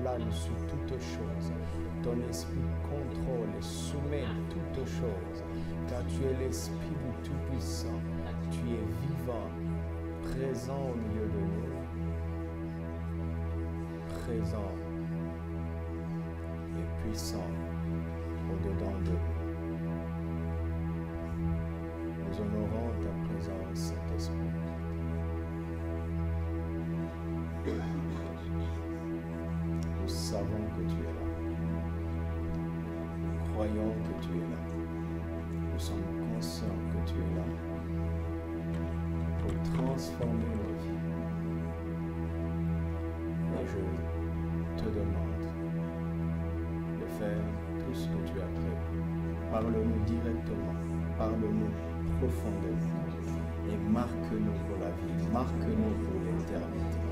Plane sur toutes choses. Ton esprit contrôle et soumet toutes choses. Car tu es l'Esprit du Tout-Puissant. Tu es vivant, présent au milieu de nous. Présent et puissant au-dedans de nous. Nous honorons ta présence, Saint-Esprit. Nous savons que tu es là. Nous croyons que tu es là. Nous sommes conscients que tu es là pour transformer nos vies. Et je te demande de faire tout ce que tu as prévu. Parle-nous directement. Parle-nous profondément. Et marque-nous pour la vie. Marque-nous pour l'éternité.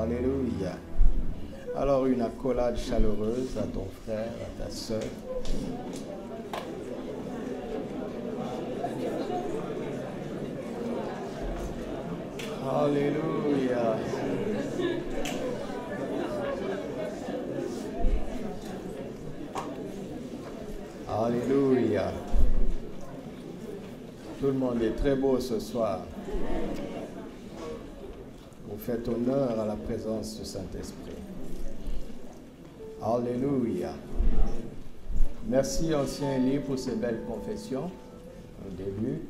Alléluia. Alors une accolade chaleureuse à ton frère, à ta sœur. Alléluia. Alléluia. Tout le monde est très beau ce soir. Vous faites honneur à la présence du Saint-Esprit. Alléluia. Merci, ancien Élie, pour ces belles confessions au début.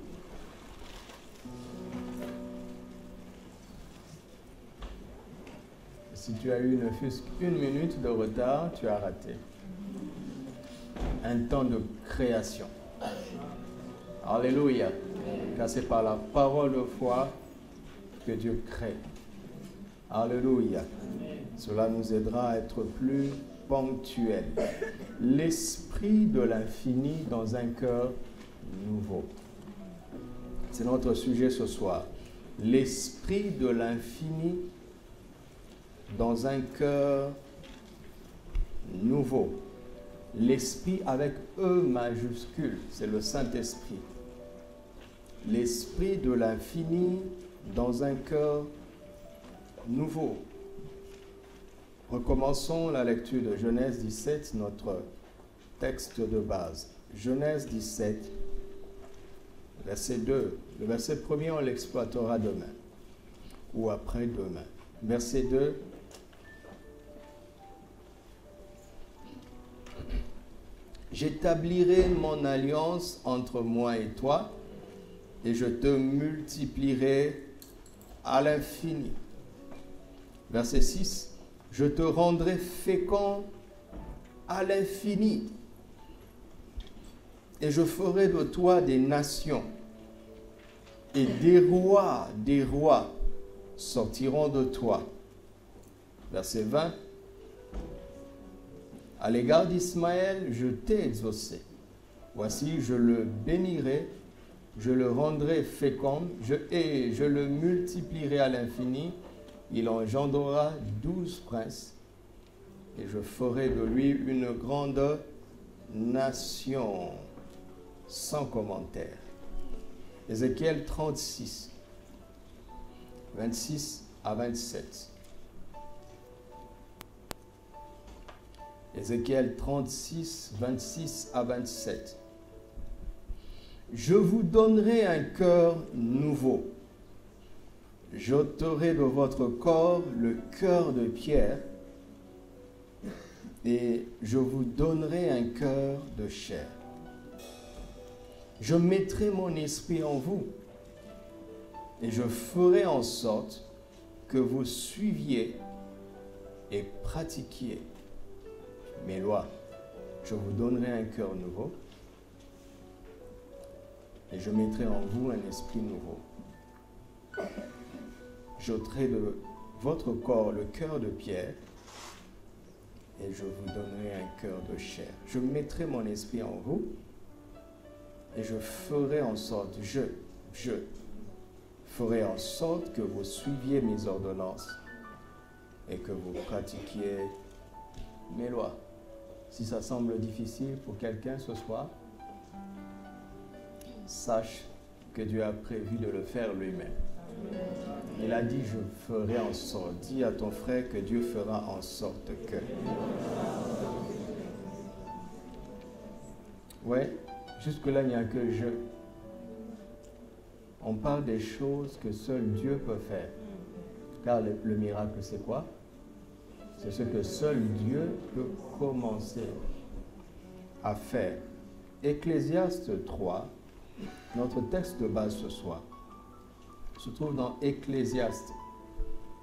Si tu as eu ne fût-ce qu'une minute de retard, tu as raté. Un temps de création. Alléluia. Car c'est par la parole de foi que Dieu crée. Alléluia. Cela nous aidera à être plus ponctuels. L'esprit de l'infini dans un cœur nouveau. C'est notre sujet ce soir. L'esprit de l'infini dans un cœur nouveau. L'esprit avec E majuscule, c'est le Saint-Esprit. L'esprit de l'infini dans un cœur nouveau. Recommençons la lecture de Genèse 17, notre texte de base. Genèse 17, verset 2. Le verset 1er, on l'exploitera demain ou après-demain. Verset 2. J'établirai mon alliance entre moi et toi, et je te multiplierai à l'infini. Verset 6. Je te rendrai fécond à l'infini, et je ferai de toi des nations, et des rois sortiront de toi. Verset 20. À l'égard d'Ismaël, je t'ai exaucé. Voici, je le bénirai, je le rendrai fécond, et je le multiplierai à l'infini. Il engendrera 12 princes, et je ferai de lui une grande nation. Sans commentaire. Ézéchiel 36, 26 à 27. Ézéchiel 36, 26 à 27. Je vous donnerai un cœur nouveau. J'ôterai de votre corps le cœur de pierre, et je vous donnerai un cœur de chair. Je mettrai mon esprit en vous, et je ferai en sorte que vous suiviez et pratiquiez mes lois. Je vous donnerai un cœur nouveau, et je mettrai en vous un esprit nouveau. J'ôterai de votre corps le cœur de pierre, et je vous donnerai un cœur de chair. Je mettrai mon esprit en vous, et je ferai en sorte, je ferai en sorte que vous suiviez mes ordonnances et que vous pratiquiez mes lois. Si ça semble difficile pour quelqu'un ce soir, sache que Dieu a prévu de le faire lui-même. Il a dit, je ferai en sorte. Dis à ton frère que Dieu fera en sorte que. Ouais. Jusque-là, il n'y a que je. On parle des choses que seul Dieu peut faire. Car le miracle, c'est quoi? C'est ce que seul Dieu peut commencer à faire. Ecclésiaste 3, notre texte de base ce soir, se trouve dans Ecclésiaste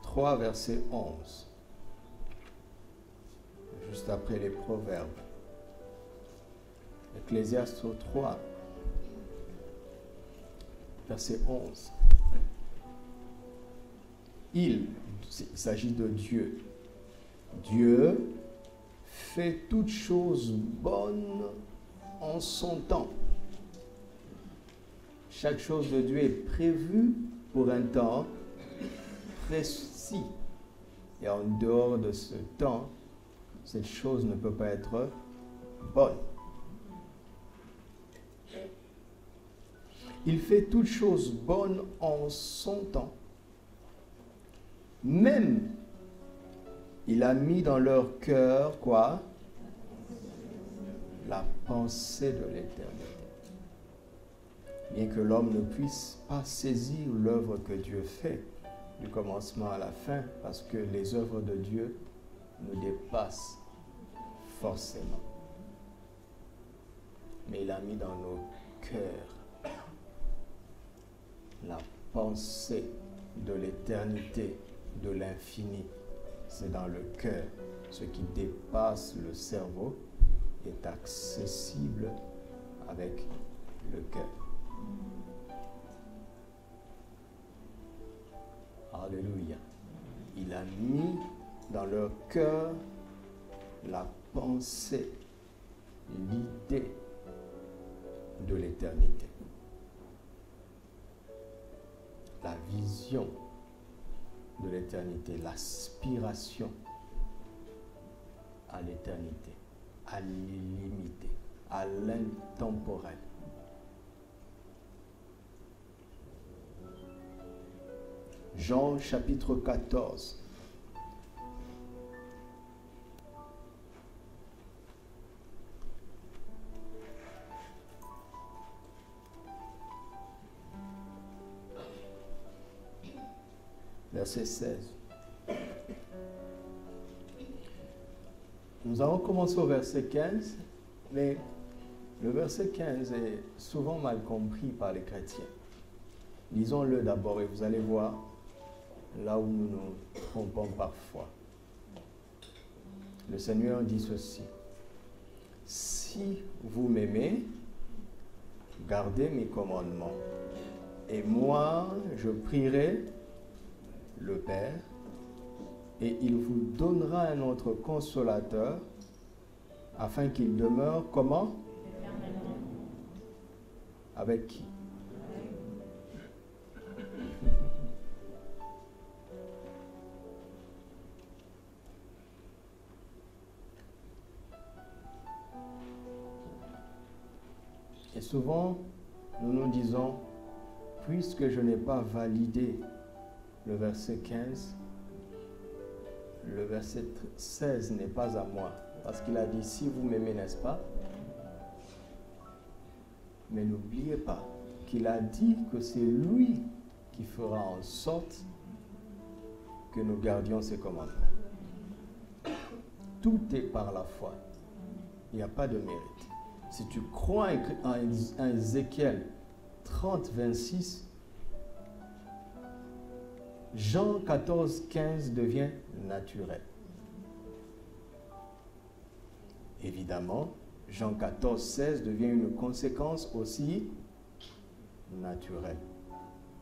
3, verset 11. Juste après les Proverbes. Ecclésiaste 3, verset 11. Il s'agit de Dieu. Dieu fait toutes choses bonnes en son temps. Chaque chose de Dieu est prévue pour un temps précis. Et en dehors de ce temps, cette chose ne peut pas être bonne. Il fait toutes choses bonnes en son temps. Même, il a mis dans leur cœur, quoi? La pensée de l'éternité. Bien que l'homme ne puisse pas saisir l'œuvre que Dieu fait, du commencement à la fin, parce que les œuvres de Dieu nous dépassent forcément. Mais il a mis dans nos cœurs la pensée de l'éternité, de l'infini. C'est dans le cœur. Ce qui dépasse le cerveau est accessible avec le cœur. Alléluia. Il a mis dans leur cœur la pensée, l'idée de l'éternité. La vision de l'éternité, l'aspiration à l'éternité, à l'illimité, à l'intemporel. Jean chapitre 14. Verset 16. Nous allons commencer au verset 15, mais le verset 15 est souvent mal compris par les chrétiens. Lisons-le d'abord et vous allez voir là où nous nous trompons parfois. Le Seigneur dit ceci: si vous m'aimez, gardez mes commandements, et moi je prierai le Père, et il vous donnera un autre consolateur, afin qu'il demeure comment? Avec qui? Et souvent, nous nous disons, puisque je n'ai pas validé le verset 15, le verset 16 n'est pas à moi. Parce qu'il a dit, si vous m'aimez, n'est-ce pas? Mais n'oubliez pas qu'il a dit que c'est lui qui fera en sorte que nous gardions ses commandements. Tout est par la foi. Il n'y a pas de mérite. Si tu crois en Ézéchiel 30, 26, Jean 14, 15 devient naturel. Évidemment, Jean 14, 16 devient une conséquence aussi naturelle.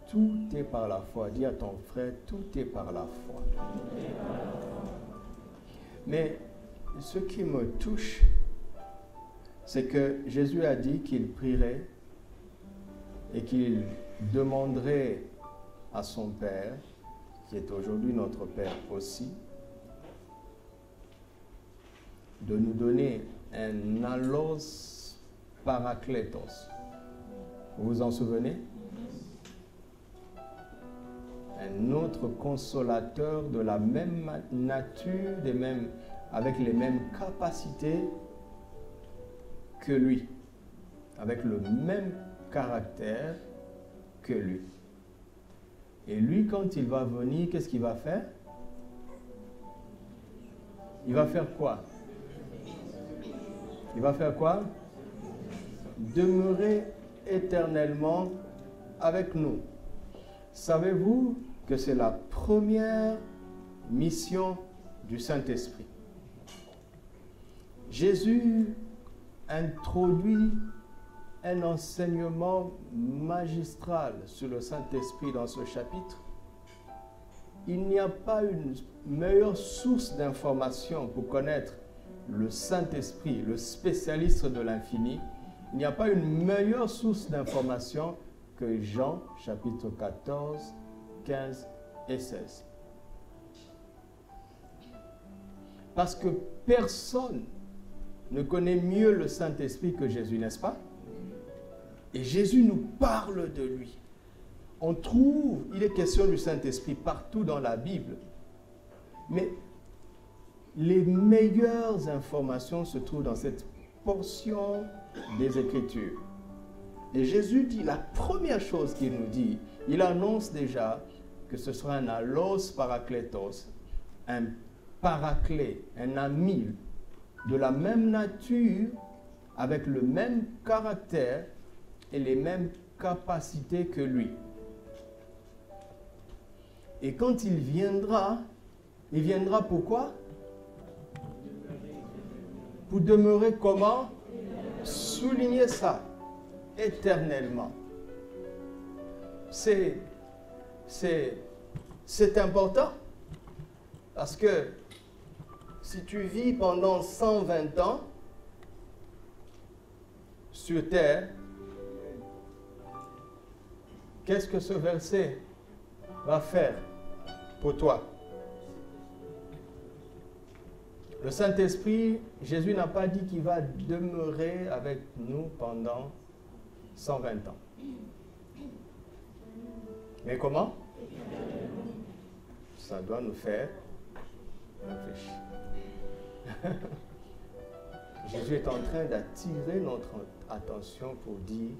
Tout est par la foi. Dis à ton frère, tout est par la foi. Mais ce qui me touche, c'est que Jésus a dit qu'il prierait et qu'il demanderait à son Père, qui est aujourd'hui notre Père aussi, de nous donner un allos parakletos. Vous vous en souvenez? Un autre consolateur de la même nature, avec les mêmes capacités que lui, avec le même caractère que lui. Et lui, quand il va venir, qu'est-ce qu'il va faire? Il va faire quoi? Il va faire quoi? Demeurer éternellement avec nous. Savez-vous que c'est la première mission du Saint-Esprit? Jésus introduit un enseignement magistral sur le Saint-Esprit dans ce chapitre. Il n'y a pas une meilleure source d'information pour connaître le Saint-Esprit, le spécialiste de l'infini. Il n'y a pas une meilleure source d'information que Jean, chapitre 14, 15 et 16. Parce que personne ne connaît mieux le Saint-Esprit que Jésus, n'est-ce pas? Et Jésus nous parle de lui. On trouve, il est question du Saint-Esprit partout dans la Bible. Mais les meilleures informations se trouvent dans cette portion des Écritures. Et Jésus dit, la première chose qu'il nous dit, il annonce déjà que ce sera un allos parakletos, un paraclet, un ami de la même nature, avec le même caractère et les mêmes capacités que lui. Et quand il viendra pourquoi? Pour demeurer comment? Soulignez ça, éternellement. C'est C'est important. Parce que si tu vis pendant 120 ans sur terre, qu'est-ce que ce verset va faire pour toi? Le Saint-Esprit, Jésus n'a pas dit qu'il va demeurer avec nous pendant 120 ans. Mais comment? Ça doit nous faire réfléchir. Jésus est en train d'attirer notre attention pour dire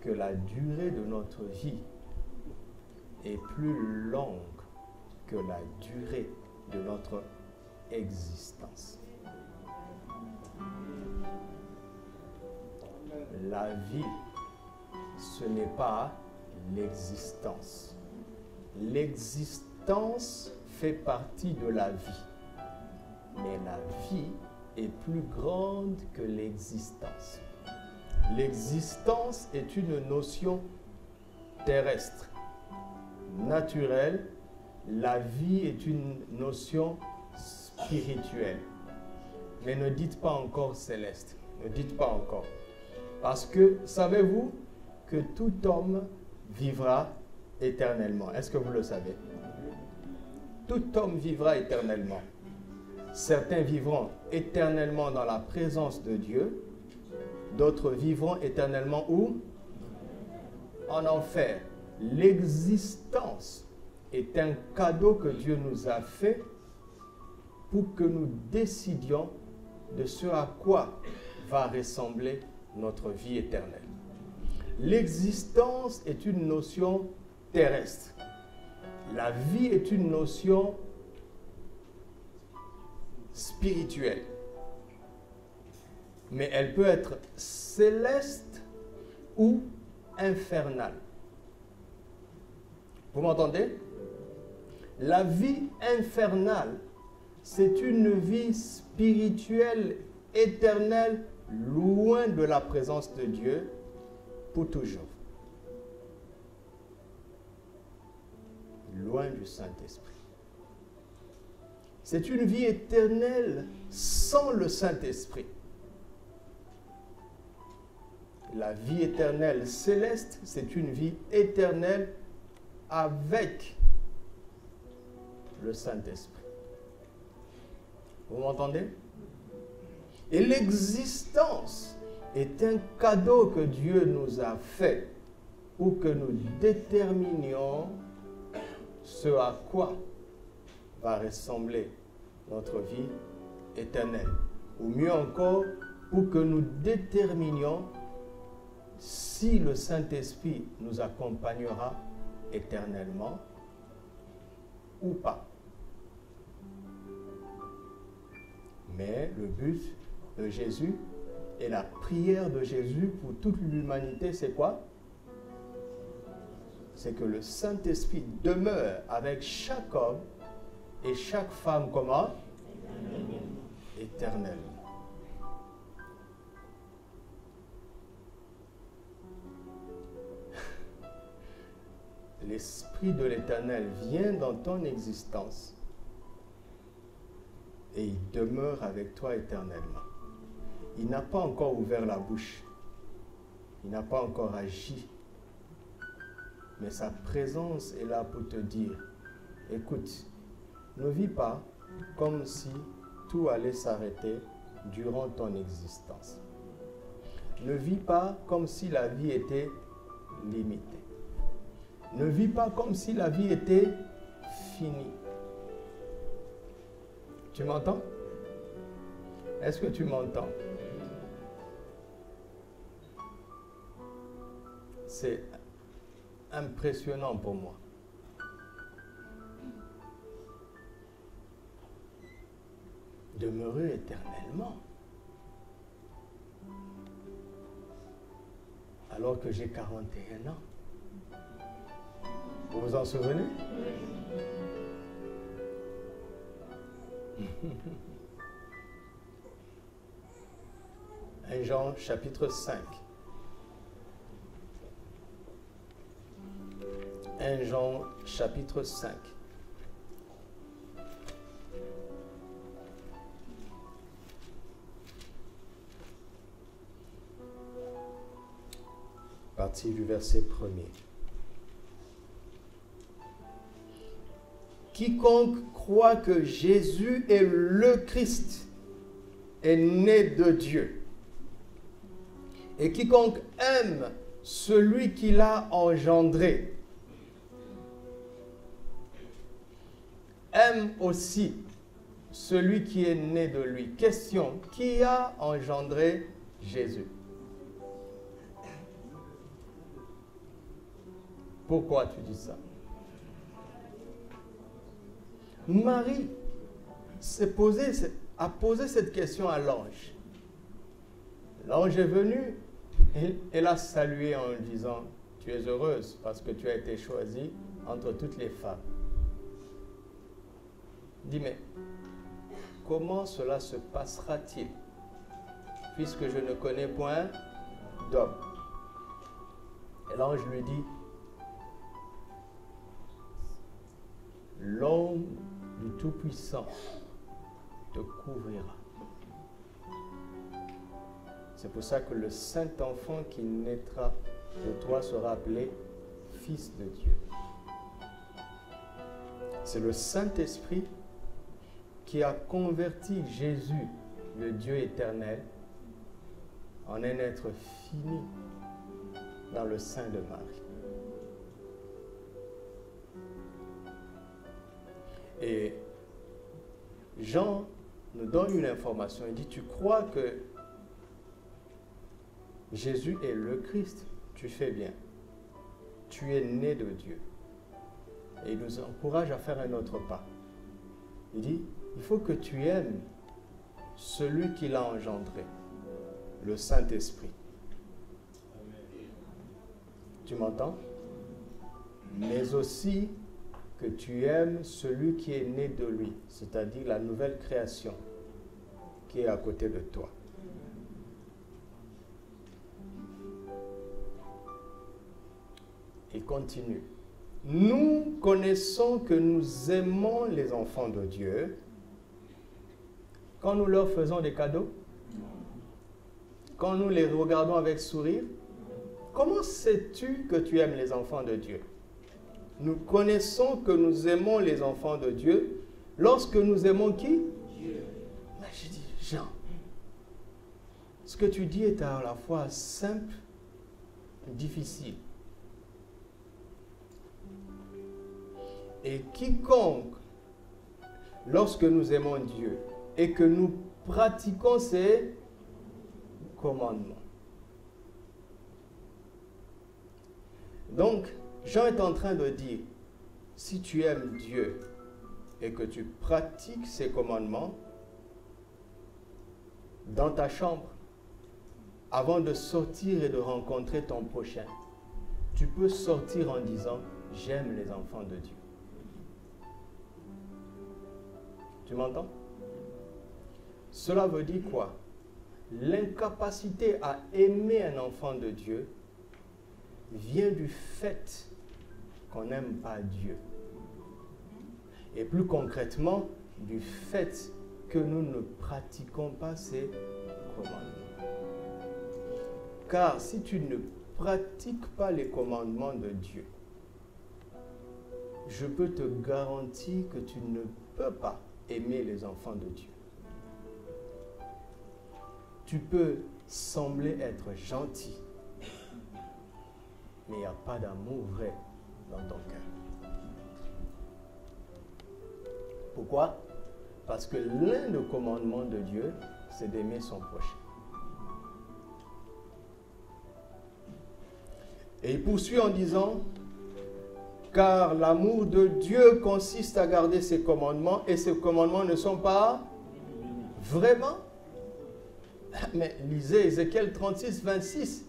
que la durée de notre vie est plus longue que la durée de notre existence. La vie, ce n'est pas l'existence. L'existence fait partie de la vie. Mais la vie est plus grande que l'existence. L'existence est une notion terrestre, naturelle. La vie est une notion spirituelle. Mais ne dites pas encore céleste. Ne dites pas encore. Parce que, savez-vous que tout homme vivra éternellement? Est-ce que vous le savez? Tout homme vivra éternellement. Certains vivront éternellement dans la présence de Dieu. D'autres vivront éternellement où? En enfer. L'existence est un cadeau que Dieu nous a fait pour que nous décidions de ce à quoi va ressembler notre vie éternelle. L'existence est une notion terrestre. La vie est une notion spirituelle. Mais elle peut être céleste ou infernale. Vous m'entendez? La vie infernale, c'est une vie spirituelle, éternelle, loin de la présence de Dieu pour toujours. Loin du Saint-Esprit. C'est une vie éternelle sans le Saint-Esprit. La vie éternelle céleste, c'est une vie éternelle avec le Saint-Esprit. Vous m'entendez? Et l'existence est un cadeau que Dieu nous a fait pour que nous déterminions ce à quoi va ressembler notre vie éternelle. Ou mieux encore, pour que nous déterminions si le Saint-Esprit nous accompagnera éternellement ou pas. Mais le but de Jésus et la prière de Jésus pour toute l'humanité, c'est quoi? C'est que le Saint-Esprit demeure avec chaque homme et chaque femme, comment? Éternellement. L'Esprit de l'Éternel vient dans ton existence et il demeure avec toi éternellement. Il n'a pas encore ouvert la bouche. Il n'a pas encore agi. Mais sa présence est là pour te dire, écoute, ne vis pas comme si tout allait s'arrêter durant ton existence. Ne vis pas comme si la vie était limitée. Ne vis pas comme si la vie était finie. Tu m'entends? Est-ce que tu m'entends? C'est impressionnant pour moi. Demeurer éternellement. Alors que j'ai 41 ans. Vous vous en souvenez? 1 Jean chapitre 5. 1 Jean chapitre 5. À partir du verset 1er. Quiconque croit que Jésus est le Christ est né de Dieu. Et quiconque aime celui qui l'a engendré aime aussi celui qui est né de lui. Question, qui a engendré Jésus? Pourquoi tu dis ça? Marie a posé cette question à l'ange. L'ange est venu et elle a salué en disant, tu es heureuse parce que tu as été choisie entre toutes les femmes. Dis, mais comment cela se passera-t-il puisque je ne connais point d'homme? Et l'ange lui dit, l'ombre du Tout-Puissant te couvrira. C'est pour ça que le Saint-Enfant qui naîtra de toi sera appelé Fils de Dieu. C'est le Saint-Esprit qui a converti Jésus, le Dieu éternel, en un être fini dans le sein de Marie. Et Jean nous donne une information. Il dit, tu crois que Jésus est le Christ? Tu fais bien. Tu es né de Dieu. Et il nous encourage à faire un autre pas. Il dit, il faut que tu aimes celui qui l'a engendré, le Saint-Esprit. Tu m'entends? Mais aussi que tu aimes celui qui est né de lui, c'est-à-dire la nouvelle création qui est à côté de toi. Il continue. Nous connaissons que nous aimons les enfants de Dieu quand nous leur faisons des cadeaux, quand nous les regardons avec sourire. Comment sais-tu que tu aimes les enfants de Dieu? Nous connaissons que nous aimons les enfants de Dieu lorsque nous aimons qui? Dieu. Mais j'ai dit, Jean, ce que tu dis est à la fois simple et difficile. Et quiconque, lorsque nous aimons Dieu et que nous pratiquons ses commandements. Donc, Jean est en train de dire, si tu aimes Dieu et que tu pratiques ses commandements, dans ta chambre, avant de sortir et de rencontrer ton prochain, tu peux sortir en disant, j'aime les enfants de Dieu. Tu m'entends? Cela veut dire quoi? L'incapacité à aimer un enfant de Dieu vient du fait qu'on n'aime pas Dieu. Et plus concrètement, du fait que nous ne pratiquons pas ses commandements. Car si tu ne pratiques pas les commandements de Dieu, je peux te garantir que tu ne peux pas aimer les enfants de Dieu. Tu peux sembler être gentil, mais il n'y a pas d'amour vrai dans ton cœur. Pourquoi? Parce que l'un des commandements de Dieu, c'est d'aimer son prochain. Et il poursuit en disant, car l'amour de Dieu consiste à garder ses commandements, et ses commandements ne sont pas vraiment. Mais lisez Ézéchiel 36, 26.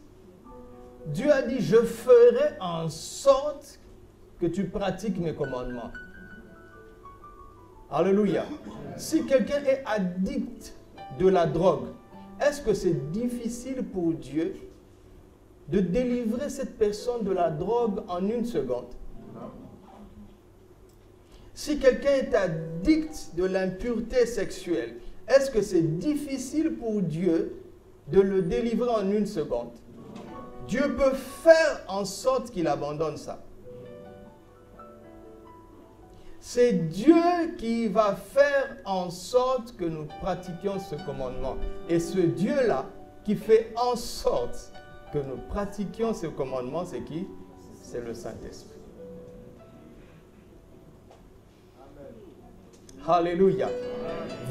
Dieu a dit, je ferai en sorte que tu pratiques mes commandements. Alléluia. Si quelqu'un est addict de la drogue, est-ce que c'est difficile pour Dieu de délivrer cette personne de la drogue en une seconde? Non. Si quelqu'un est addict de l'impureté sexuelle, est-ce que c'est difficile pour Dieu de le délivrer en une seconde? Dieu peut faire en sorte qu'il abandonne ça. C'est Dieu qui va faire en sorte que nous pratiquions ce commandement. Et ce Dieu-là qui fait en sorte que nous pratiquions ce commandement, c'est qui? C'est le Saint-Esprit. Alléluia.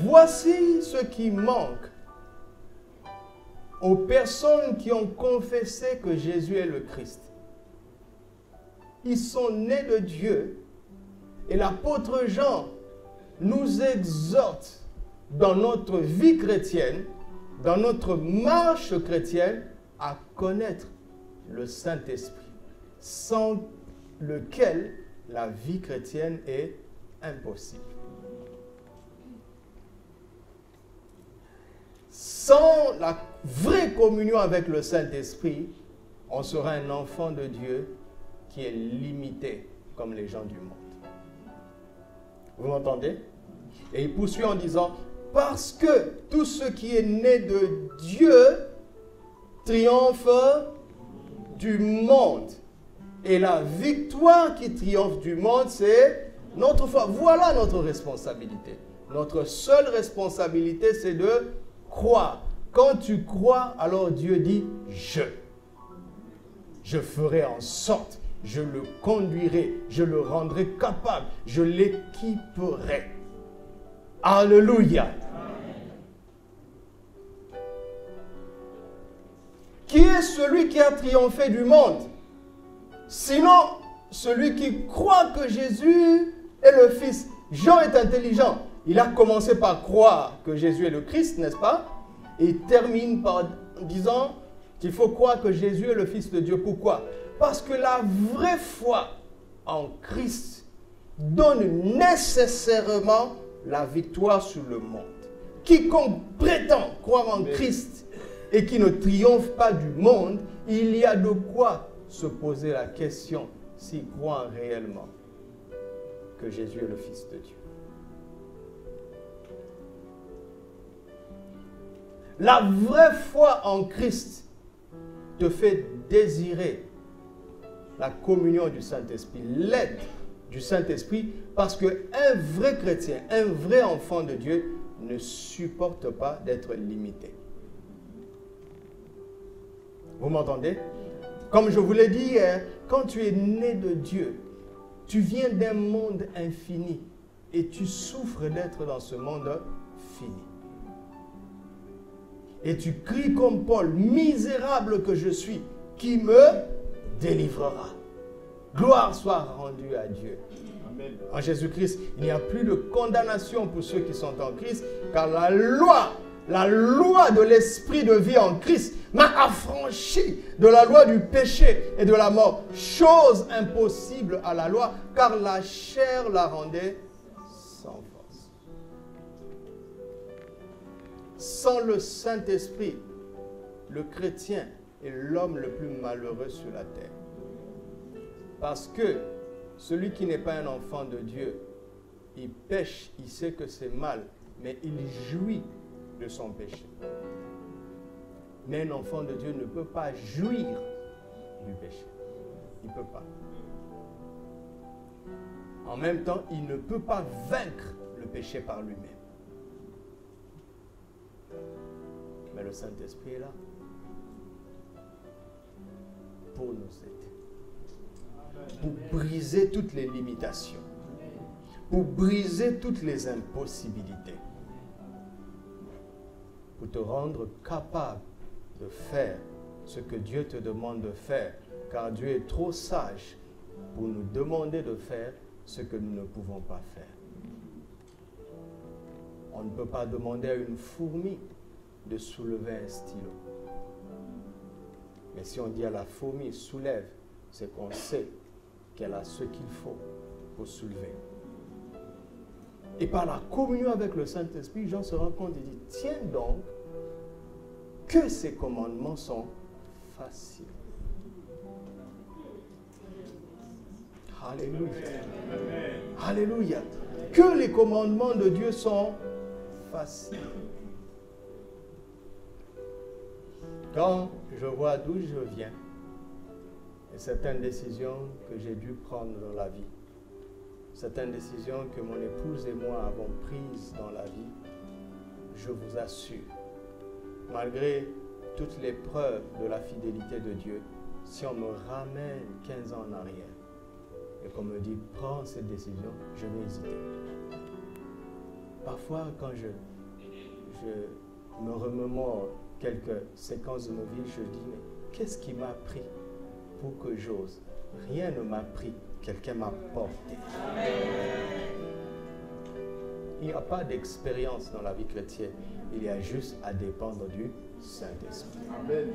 Voici ce qui manque aux personnes qui ont confessé que Jésus est le Christ. Ils sont nés de Dieu et l'apôtre Jean nous exhorte dans notre vie chrétienne, dans notre marche chrétienne, à connaître le Saint-Esprit, sans lequel la vie chrétienne est impossible. Sans la vraie communion avec le Saint-Esprit, on sera un enfant de Dieu qui est limité comme les gens du monde. Vous m'entendez? Et il poursuit en disant, parce que tout ce qui est né de Dieu triomphe du monde. Et la victoire qui triomphe du monde, c'est notre foi. Voilà notre responsabilité. Notre seule responsabilité, c'est de croire. Quand tu crois, alors Dieu dit « Je ferai en sorte, je le conduirai, je le rendrai capable, je l'équiperai. » Alléluia. Qui est celui qui a triomphé du monde? Sinon, celui qui croit que Jésus est le Fils. Jean est intelligent. Il a commencé par croire que Jésus est le Christ, n'est-ce pas? Et il termine par disant qu'il faut croire que Jésus est le Fils de Dieu. Pourquoi? Parce que la vraie foi en Christ donne nécessairement la victoire sur le monde. Quiconque prétend croire en Christ et qui ne triomphe pas du monde, il y a de quoi se poser la question s'il croit réellement que Jésus est le Fils de Dieu. La vraie foi en Christ te fait désirer la communion du Saint-Esprit, l'aide du Saint-Esprit, parce qu'un vrai chrétien, un vrai enfant de Dieu ne supporte pas d'être limité. Vous m'entendez? Comme je vous l'ai dit, quand tu es né de Dieu, tu viens d'un monde infini et tu souffres d'être dans ce monde fini. Et tu cries comme Paul, misérable que je suis, qui me délivrera. Gloire soit rendue à Dieu. Amen. En Jésus-Christ, il n'y a plus de condamnation pour ceux qui sont en Christ, car la loi de l'esprit de vie en Christ m'a affranchi de la loi du péché et de la mort. Chose impossible à la loi, car la chair la rendait sans force. Sans le Saint-Esprit, le chrétien est l'homme le plus malheureux sur la terre. Parce que celui qui n'est pas un enfant de Dieu, il pêche, il sait que c'est mal, mais il jouit de son péché. Mais un enfant de Dieu ne peut pas jouir du péché. Il ne peut pas. En même temps, il ne peut pas vaincre le péché par lui-même. Mais le Saint-Esprit est là pour nous aider, pour briser toutes les limitations, pour briser toutes les impossibilités, pour te rendre capable de faire ce que Dieu te demande de faire, car Dieu est trop sage pour nous demander de faire ce que nous ne pouvons pas faire. On ne peut pas demander à une fourmi de soulever un stylo. Mais si on dit à la fourmi soulève, c'est qu'on sait qu'elle a ce qu'il faut pour soulever. Et par la communion avec le Saint-Esprit, Jean se rend compte et dit, tiens donc, que ces commandements sont faciles. Alléluia. Alléluia. Que les commandements de Dieu sont faciles. Quand je vois d'où je viens et certaines décisions que j'ai dû prendre dans la vie, certaines décisions que mon épouse et moi avons prises dans la vie, je vous assure, malgré toutes les preuves de la fidélité de Dieu, si on me ramène 15 ans en arrière et qu'on me dit « prends cette décision », je vais hésiter. Parfois, quand je me remémore quelques séquences de ma vie, je dis « mais qu'est-ce qui m'a pris pour que j'ose ?» Rien ne m'a pris, quelqu'un m'a porté. Il n'y a pas d'expérience dans la vie chrétienne, il y a juste à dépendre du Saint-Esprit. Amen.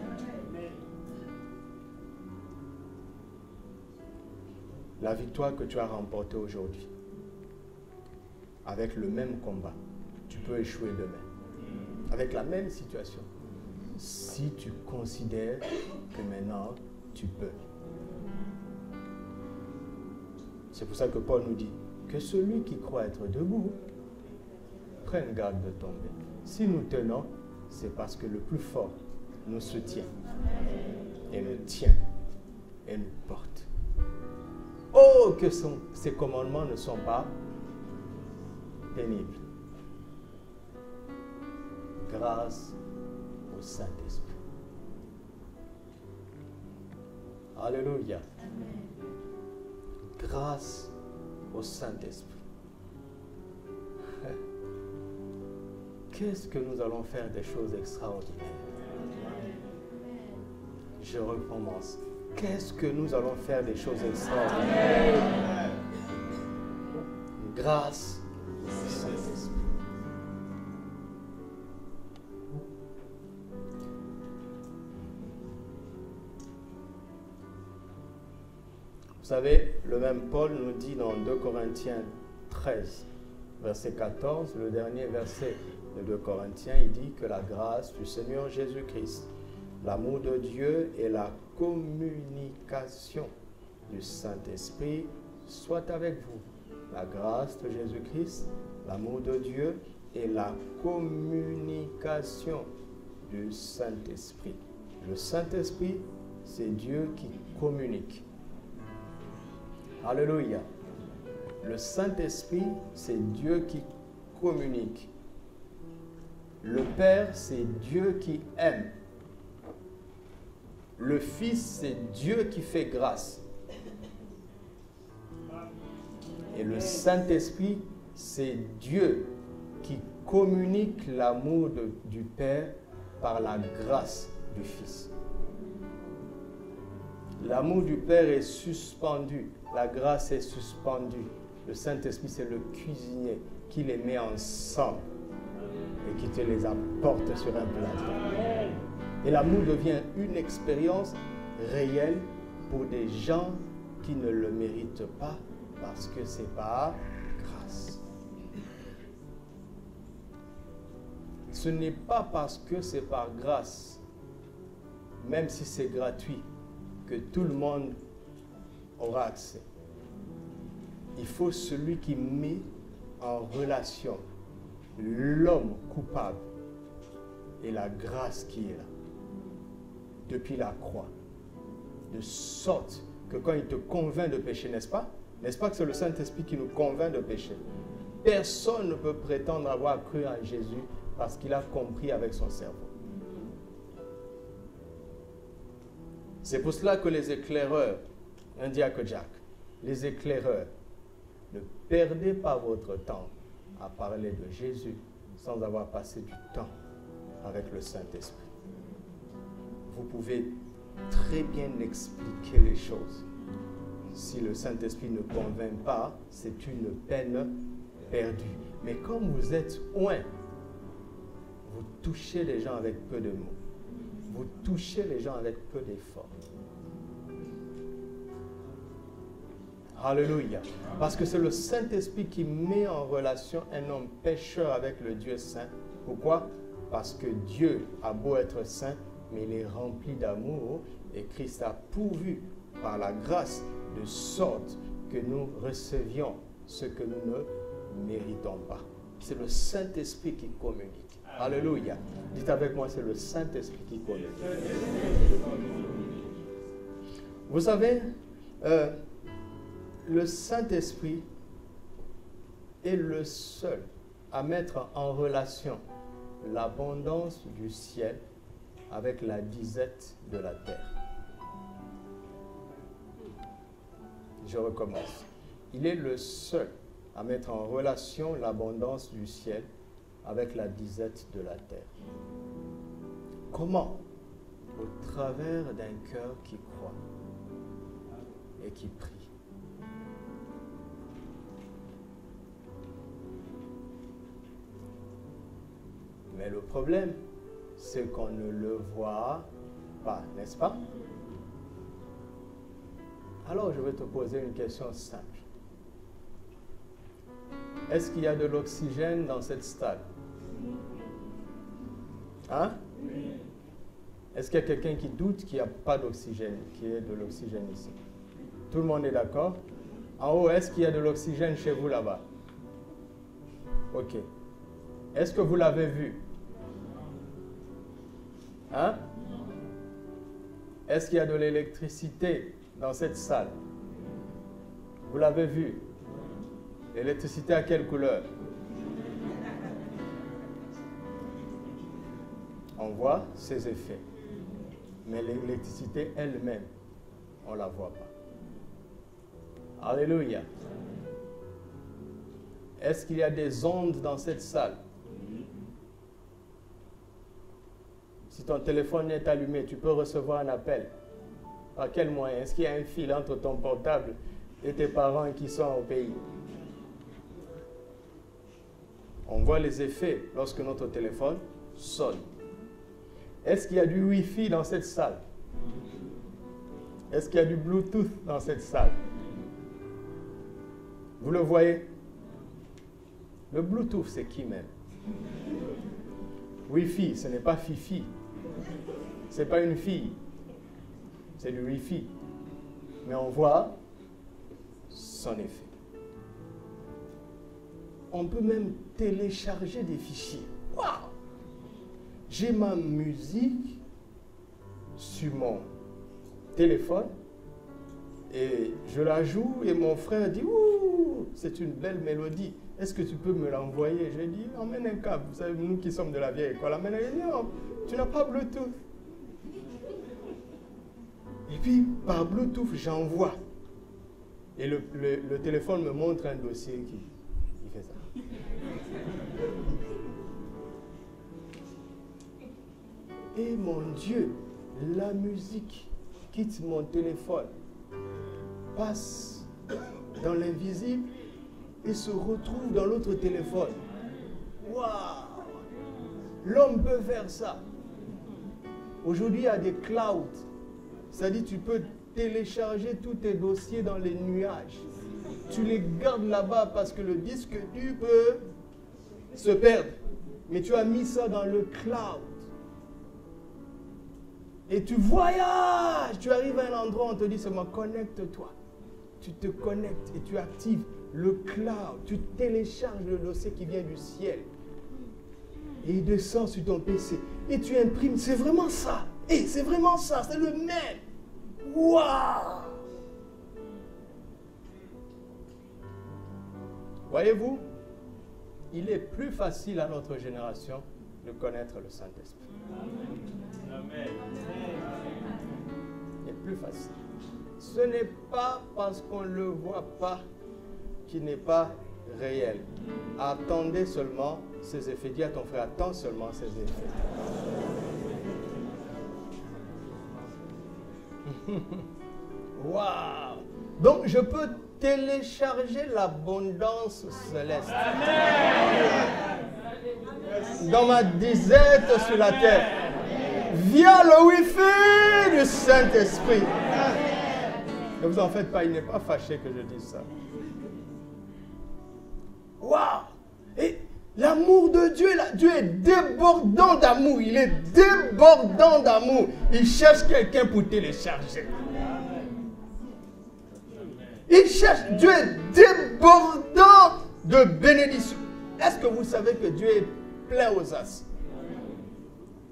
La victoire que tu as remportée aujourd'hui, avec le même combat, tu peux échouer demain. Avec la même situation, si tu considères que maintenant, tu peux. C'est pour ça que Paul nous dit que celui qui croit être debout, prenne garde de tomber. Si nous tenons, c'est parce que le plus fort nous soutient et nous tient et nous porte. Oh, que ces commandements ne sont pas pénibles. Grâce au Saint-Esprit. Alléluia. Grâce au Saint-Esprit. Qu'est-ce que nous allons faire des choses extraordinaires? Je recommence. Qu'est-ce que nous allons faire des choses extraordinaires? Grâce au Saint-Esprit. Vous savez, le même Paul nous dit dans 2 Corinthiens 13, verset 14, le dernier verset de 2 Corinthiens, il dit que la grâce du Seigneur Jésus-Christ, l'amour de Dieu et la communication du Saint-Esprit soient avec vous. La grâce de Jésus-Christ, l'amour de Dieu et la communication du Saint-Esprit. Le Saint-Esprit, c'est Dieu qui communique. Alléluia. Le Saint-Esprit, c'est Dieu qui communique. Le Père, c'est Dieu qui aime. Le Fils, c'est Dieu qui fait grâce. Et le Saint-Esprit, c'est Dieu qui communique l'amour du Père par la grâce du Fils. L'amour du Père est suspendu, la grâce est suspendue. Le Saint-Esprit, c'est le cuisinier qui les met ensemble et qui te les apporte sur un plateau. Et l'amour devient une expérience réelle pour des gens qui ne le méritent pas parce que c'est par grâce. Ce n'est pas parce que c'est par grâce, même si c'est gratuit, que tout le monde aura accès. Il faut celui qui met en relation l'homme coupable et la grâce qui est là, depuis la croix, de sorte que quand il te convainc de pécher, n'est-ce pas que c'est le Saint-Esprit qui nous convainc de pécher? Personne ne peut prétendre avoir cru en Jésus parce qu'il a compris avec son cerveau. C'est pour cela que les éclaireurs, un diacre Jack, les éclaireurs, ne perdez pas votre temps à parler de Jésus sans avoir passé du temps avec le Saint-Esprit. Vous pouvez très bien expliquer les choses. Si le Saint-Esprit ne convainc pas, c'est une peine perdue. Mais comme vous êtes oint, vous touchez les gens avec peu de mots. Vous touchez les gens avec peu d'efforts. Alléluia. Parce que c'est le Saint-Esprit qui met en relation un homme pécheur avec le Dieu saint. Pourquoi? Parce que Dieu a beau être saint, mais il est rempli d'amour et Christ a pourvu par la grâce de sorte que nous recevions ce que nous ne méritons pas. C'est le Saint-Esprit qui communique. Alléluia. Dites avec moi, c'est le Saint-Esprit qui communique. Vous savez, le Saint-Esprit est le seul à mettre en relation l'abondance du ciel avec la disette de la terre. Je recommence. Il est le seul à mettre en relation l'abondance du ciel avec la disette de la terre. Comment? Au travers d'un cœur qui croit et qui prie. Mais le problème, c'est qu'on ne le voit pas, n'est-ce pas? Alors, je vais te poser une question simple. Est-ce qu'il y a de l'oxygène dans cette salle? Hein? Est-ce qu'il y a quelqu'un qui doute qu'il n'y a pas d'oxygène, qu'il y ait de l'oxygène ici? Tout le monde est d'accord? En haut, est-ce qu'il y a de l'oxygène chez vous là-bas? Ok. Est-ce que vous l'avez vu? Hein? Est-ce qu'il y a de l'électricité dans cette salle? Vous l'avez vu? L'électricité à quelle couleur? On voit ses effets. Mais l'électricité elle-même, on ne la voit pas. Alléluia. Est-ce qu'il y a des ondes dans cette salle? Si ton téléphone est allumé, tu peux recevoir un appel. Par quel moyen? Est-ce qu'il y a un fil entre ton portable et tes parents qui sont au pays? On voit les effets lorsque notre téléphone sonne. Est-ce qu'il y a du Wi-Fi dans cette salle? Est-ce qu'il y a du Bluetooth dans cette salle? Vous le voyez? Le Bluetooth, c'est qui même? Wi-Fi, ce n'est pas Fifi. Ce n'est pas une fille. C'est du Wi-Fi. Mais on voit son effet. On peut même télécharger des fichiers. Waouh! J'ai ma musique sur mon téléphone et je la joue et mon frère dit « Ouh, c'est une belle mélodie. Est-ce que tu peux me l'envoyer ?» J'ai dit « Emmène un câble. » Vous savez, nous qui sommes de la vieille école, emmène un câble. Non, tu n'as pas Bluetooth. Et puis, par Bluetooth, j'envoie. Et le téléphone me montre un dossier qui fait ça. Et mon Dieu, la musique quitte mon téléphone, passe dans l'invisible et se retrouve dans l'autre téléphone. Waouh! L'homme peut faire ça. Aujourd'hui, il y a des clouds. C'est-à-dire tu peux télécharger tous tes dossiers dans les nuages. Tu les gardes là-bas parce que le disque dur peut se perdre. Mais tu as mis ça dans le cloud. Et tu voyages. Tu arrives à un endroit, on te dit seulement connecte-toi. Tu te connectes et tu actives le cloud. Tu télécharges le dossier qui vient du ciel. Et il descend sur ton PC. Et tu imprimes. C'est vraiment ça. Et c'est vraiment ça. C'est le même. Waouh! Voyez-vous, il est plus facile à notre génération de connaître le Saint-Esprit. Amen. Il est plus facile. Ce n'est pas parce qu'on ne le voit pas qu'il n'est pas réel. Attendez seulement ses effets. Dis à ton frère, attends seulement ses effets. Waouh! Donc je peux télécharger l'abondance céleste. Amen. Dans ma disette sur la terre via le Wi-Fi du Saint-Esprit. Ne vous en faites pas, il n'est pas fâché que je dise ça. Waouh! Et l'amour de Dieu, Dieu est débordant d'amour. Il est débordant d'amour. Il cherche quelqu'un pour télécharger. Il cherche. Dieu est débordant de bénédiction. Est-ce que vous savez que Dieu est plein aux as?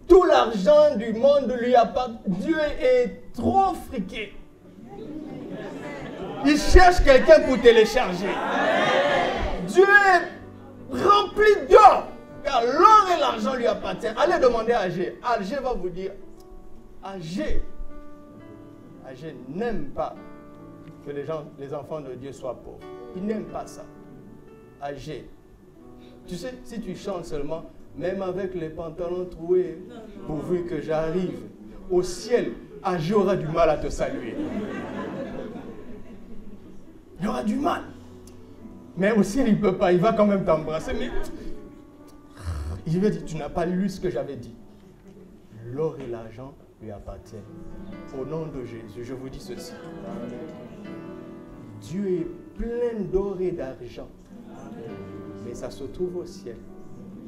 Tout l'argent du monde lui appartient. Dieu est trop friqué. Il cherche quelqu'un pour télécharger. Dieu est rempli d'or. Car l'or et l'argent lui appartiennent. Allez demander à Agé. Agé va vous dire. Agé n'aime pas que les enfants de Dieu soient pauvres. Il n'aime pas ça. Agé. Tu sais, si tu chantes seulement, même avec les pantalons troués, pourvu que j'arrive au ciel, Agé aura du mal à te saluer. Il aura du mal. Mais au ciel, il ne peut pas. Il va quand même t'embrasser. Mais il va dire, tu n'as pas lu ce que j'avais dit. L'or et l'argent lui appartiennent. Au nom de Jésus, je vous dis ceci. Dieu est plein d'or et d'argent. Mais ça se trouve au ciel.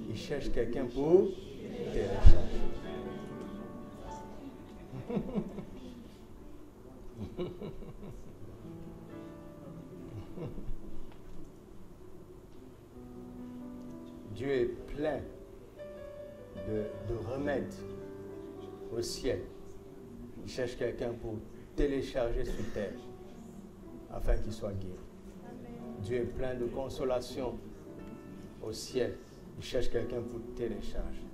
Il cherche quelqu'un pour télécharger. Dieu est plein de remèdes au ciel. Il cherche quelqu'un pour télécharger sur terre afin qu'il soit guéri. Dieu est plein de consolation au ciel. Il cherche quelqu'un pour télécharger.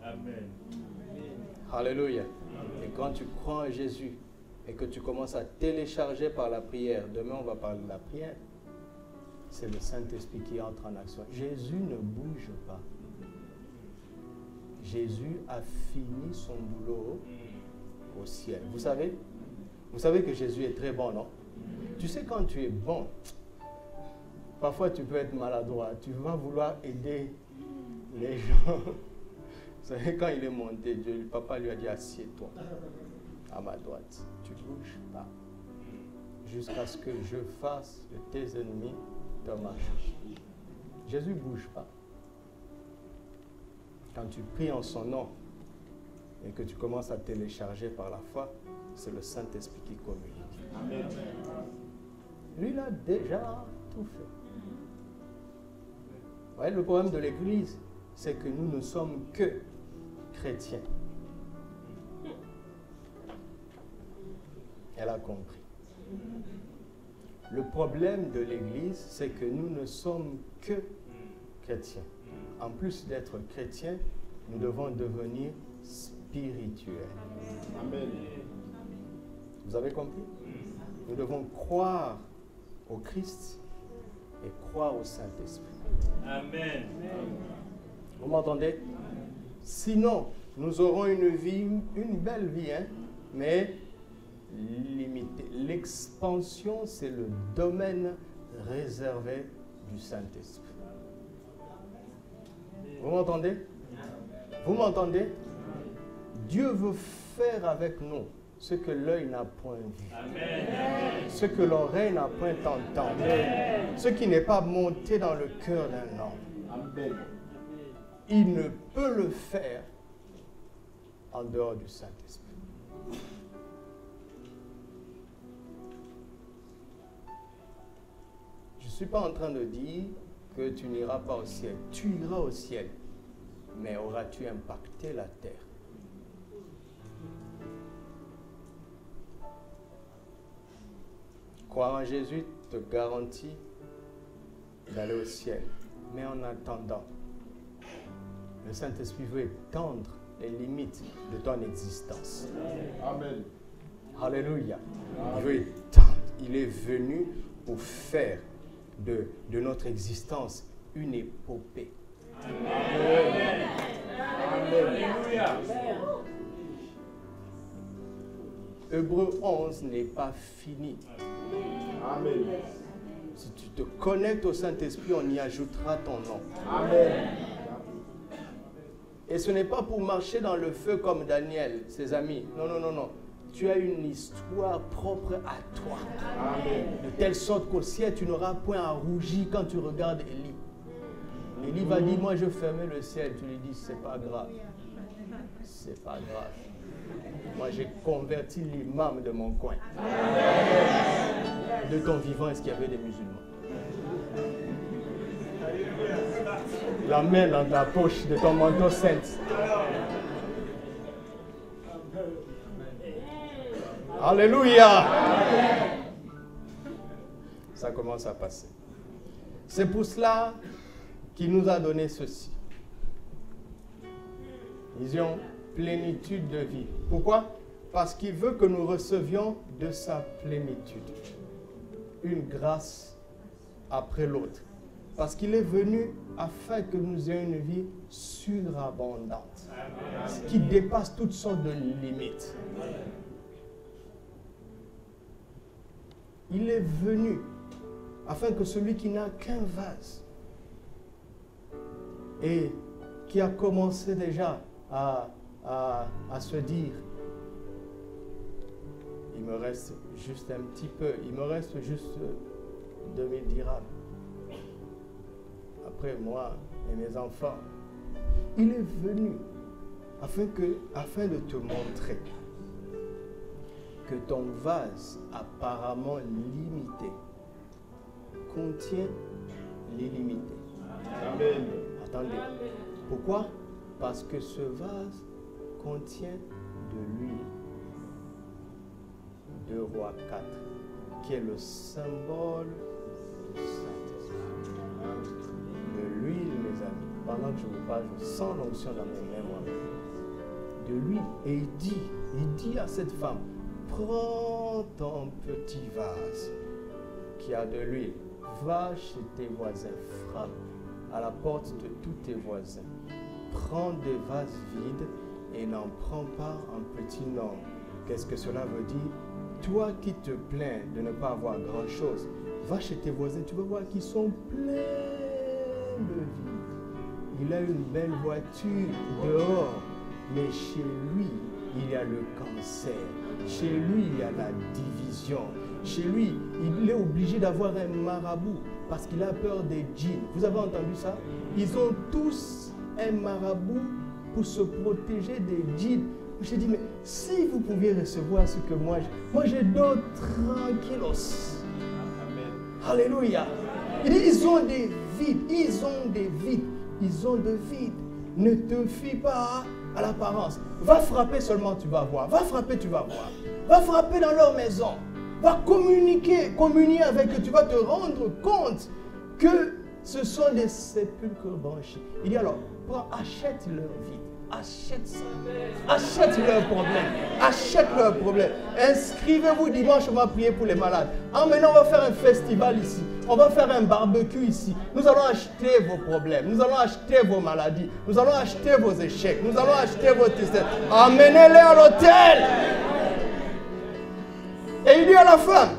Amen. Alléluia. Et quand tu crois en Jésus et que tu commences à télécharger par la prière, demain on va parler de la prière, c'est le Saint-Esprit qui entre en action. Jésus ne bouge pas. Jésus a fini son boulot au ciel. Vous savez que Jésus est très bon, non? Tu sais, quand tu es bon, parfois tu peux être maladroit. Tu vas vouloir aider les gens. Vous savez, quand il est monté, le papa lui a dit, assieds-toi à ma droite. Tu ne bouges pas. Jusqu'à ce que je fasse de tes ennemis ton marche. Jésus ne bouge pas. Quand tu pries en son nom et que tu commences à télécharger par la foi, c'est le Saint-Esprit qui communique. Amen. Lui, il a déjà tout fait. Vous voyez, le problème de l'Église, c'est que nous ne sommes que chrétiens. Elle a compris. Le problème de l'Église, c'est que nous ne sommes que chrétiens. En plus d'être chrétiens, nous devons devenir spirituels. Amen. Vous avez compris? Nous devons croire au Christ et croire au Saint-Esprit. Amen. Vous m'entendez? Sinon, nous aurons une belle vie, hein, mais limitée. L'expansion, c'est le domaine réservé du Saint-Esprit. Vous m'entendez? Vous m'entendez? Dieu veut faire avec nous ce que l'œil n'a point vu. Amen. Ce que l'oreille n'a point entendu. Amen. Ce qui n'est pas monté dans le cœur d'un homme. Amen. Il ne peut le faire en dehors du Saint-Esprit. Je ne suis pas en train de dire que tu n'iras pas au ciel. Tu iras au ciel. Mais auras-tu impacté la terre? Croire en Jésus te garantit d'aller au ciel. Mais en attendant, le Saint-Esprit veut étendre les limites de ton existence. Amen. Alléluia. Il veut étendre. Il est venu pour faire de notre existence une épopée. Amen. Alléluia. Hébreux 11 n'est pas fini. Amen. Si tu te connectes au Saint-Esprit, on y ajoutera ton nom. Amen. Et ce n'est pas pour marcher dans le feu comme Daniel, ses amis. Non, non, non, non. Tu as une histoire propre à toi. Amen. De telle sorte qu'au ciel, tu n'auras point à rougir quand tu regardes Élie. Élie va dire, moi je fermais le ciel. Tu lui dis, c'est pas grave. C'est pas grave. Moi j'ai converti l'imam de mon coin. De ton vivant, est-ce qu'il y avait des musulmans? La main dans ta poche de ton manteau saint. Alléluia. Ça commence à passer. C'est pour cela qu'il nous a donné ceci. Vision, plénitude de vie. Pourquoi? Parce qu'il veut que nous recevions de sa plénitude. Une grâce après l'autre. Parce qu'il est venu afin que nous ayons une vie surabondante. Qui dépasse toutes sortes de limites. Il est venu afin que celui qui n'a qu'un vase et qui a commencé déjà à se dire, il me reste juste un petit peu, il me reste juste 2000 dirhams. Après moi et mes enfants, il est venu afin de te montrer que ton vase apparemment limité contient l'illimité. Amen. Attendez. Pourquoi? Parce que ce vase contient de l'huile. 2 Rois 4, qui est le symbole du Saint-Esprit. De l'huile, mes amis. Pendant que je vous parle, je sens l'onction dans mes mains moi-même. De l'huile. Et il dit à cette femme, prends ton petit vase qui a de l'huile. Va chez tes voisins, frappe à la porte de tous tes voisins. Prends des vases vides et n'en prends pas un petit nombre. Qu'est-ce que cela veut dire? Toi qui te plains de ne pas avoir grand-chose, va chez tes voisins, tu vas voir qu'ils sont pleins de vie. Il a une belle voiture dehors, mais chez lui, il y a le cancer. Chez lui, il y a la division. Chez lui, il est obligé d'avoir un marabout parce qu'il a peur des djinns. Vous avez entendu ça? Ils ont tous un marabout pour se protéger des djinns. J'ai dit, mais si vous pouviez recevoir ce que moi j'ai d'autres tranquillos. Amen. Alléluia. Il dit, ils ont des vides, ils ont des vides, ils ont de vides. Ne te fie pas à l'apparence. Va frapper seulement, tu vas voir. Va frapper, tu vas voir. Va frapper dans leur maison. Va communier avec eux. Tu vas te rendre compte que ce sont des sépulcres blanchis. Il dit alors, achète leur vie. Achète ça. Achète leurs problèmes. Achète leurs problèmes. Inscrivez-vous dimanche, on va prier pour les malades. Maintenant, on va faire un festival ici. On va faire un barbecue ici. Nous allons acheter vos problèmes. Nous allons acheter vos maladies. Nous allons acheter vos échecs. Nous allons acheter vos tristesses. Emmenez-les à l'hôtel. Et il dit à la femme,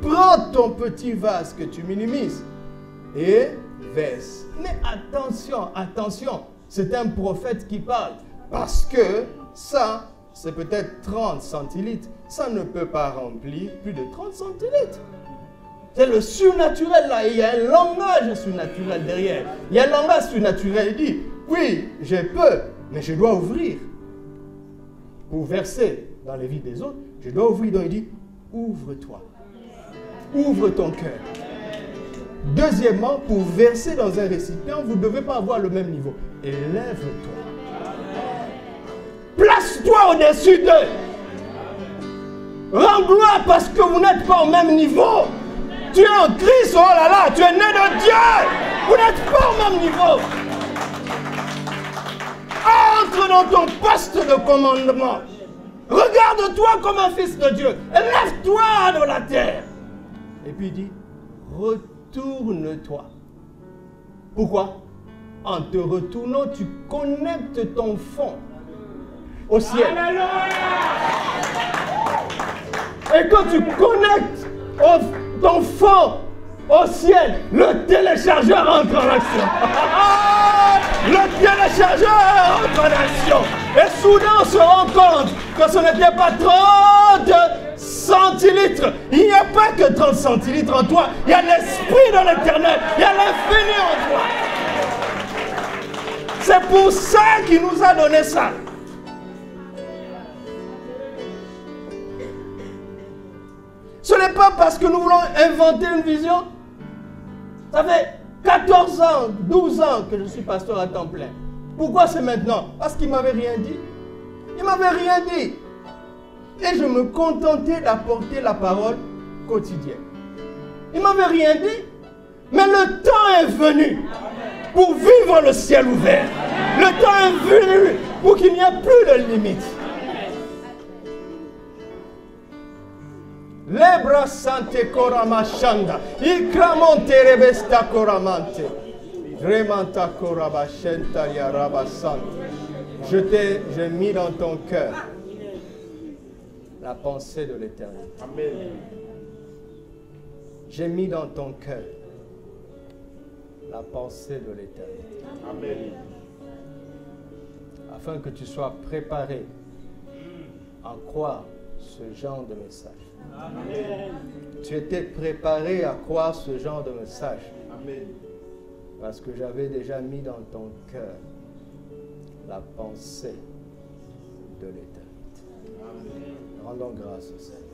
prends ton petit vase que tu minimises et verse. Mais attention, attention. C'est un prophète qui parle. Parce que ça, c'est peut-être 30 centilitres. Ça ne peut pas remplir plus de 30 centilitres. C'est le surnaturel là. Il y a un langage surnaturel derrière. Il y a un langage surnaturel. Il dit, oui, je peux, mais je dois ouvrir. Pour verser dans les vies des autres, je dois ouvrir. Donc il dit, ouvre-toi. Ouvre ton cœur. Deuxièmement, pour verser dans un récipient, vous ne devez pas avoir le même niveau. Élève-toi. Place-toi au-dessus d'eux. Rends gloire parce que vous n'êtes pas au même niveau. Tu es en Christ, oh là là, tu es né de Dieu. Vous n'êtes pas au même niveau. Entre dans ton poste de commandement. Regarde-toi comme un fils de Dieu. Lève-toi de la terre. Et puis il dit, retourne-toi. Pourquoi? En te retournant, tu connectes ton fond au ciel. Et quand tu connectes ton fond au ciel, le téléchargeur entre en action. Le téléchargeur entre en action. Et soudain, on se rend compte que ce n'était pas 30 centilitres. Il n'y a pas que 30 centilitres en toi. Il y a l'esprit de l'éternel. Il y a l'infini en toi. C'est pour ça qu'il nous a donné ça. Ce n'est pas parce que nous voulons inventer une vision. Ça fait 14 ans, 12 ans que je suis pasteur à temps plein. Pourquoi c'est maintenant? Parce qu'il ne m'avait rien dit. Il ne m'avait rien dit. Et je me contentais d'apporter la parole quotidienne. Il ne m'avait rien dit. Mais le temps est venu pour vivre le ciel ouvert. Le temps est venu pour qu'il n'y ait plus de limites. Lebra sante koramashanda. Ikramonte rebesta koramante. Remanta korabashenta yarabasante. J'ai mis dans ton cœur la pensée de l'éternité. Amen. J'ai mis dans ton cœur la pensée de l'éternité. Amen. Afin que tu sois préparé à croire ce genre de message. Amen. Tu étais préparé à croire ce genre de message. Amen. Parce que j'avais déjà mis dans ton cœur la pensée de l'éternité. Amen. Rendons grâce au Seigneur.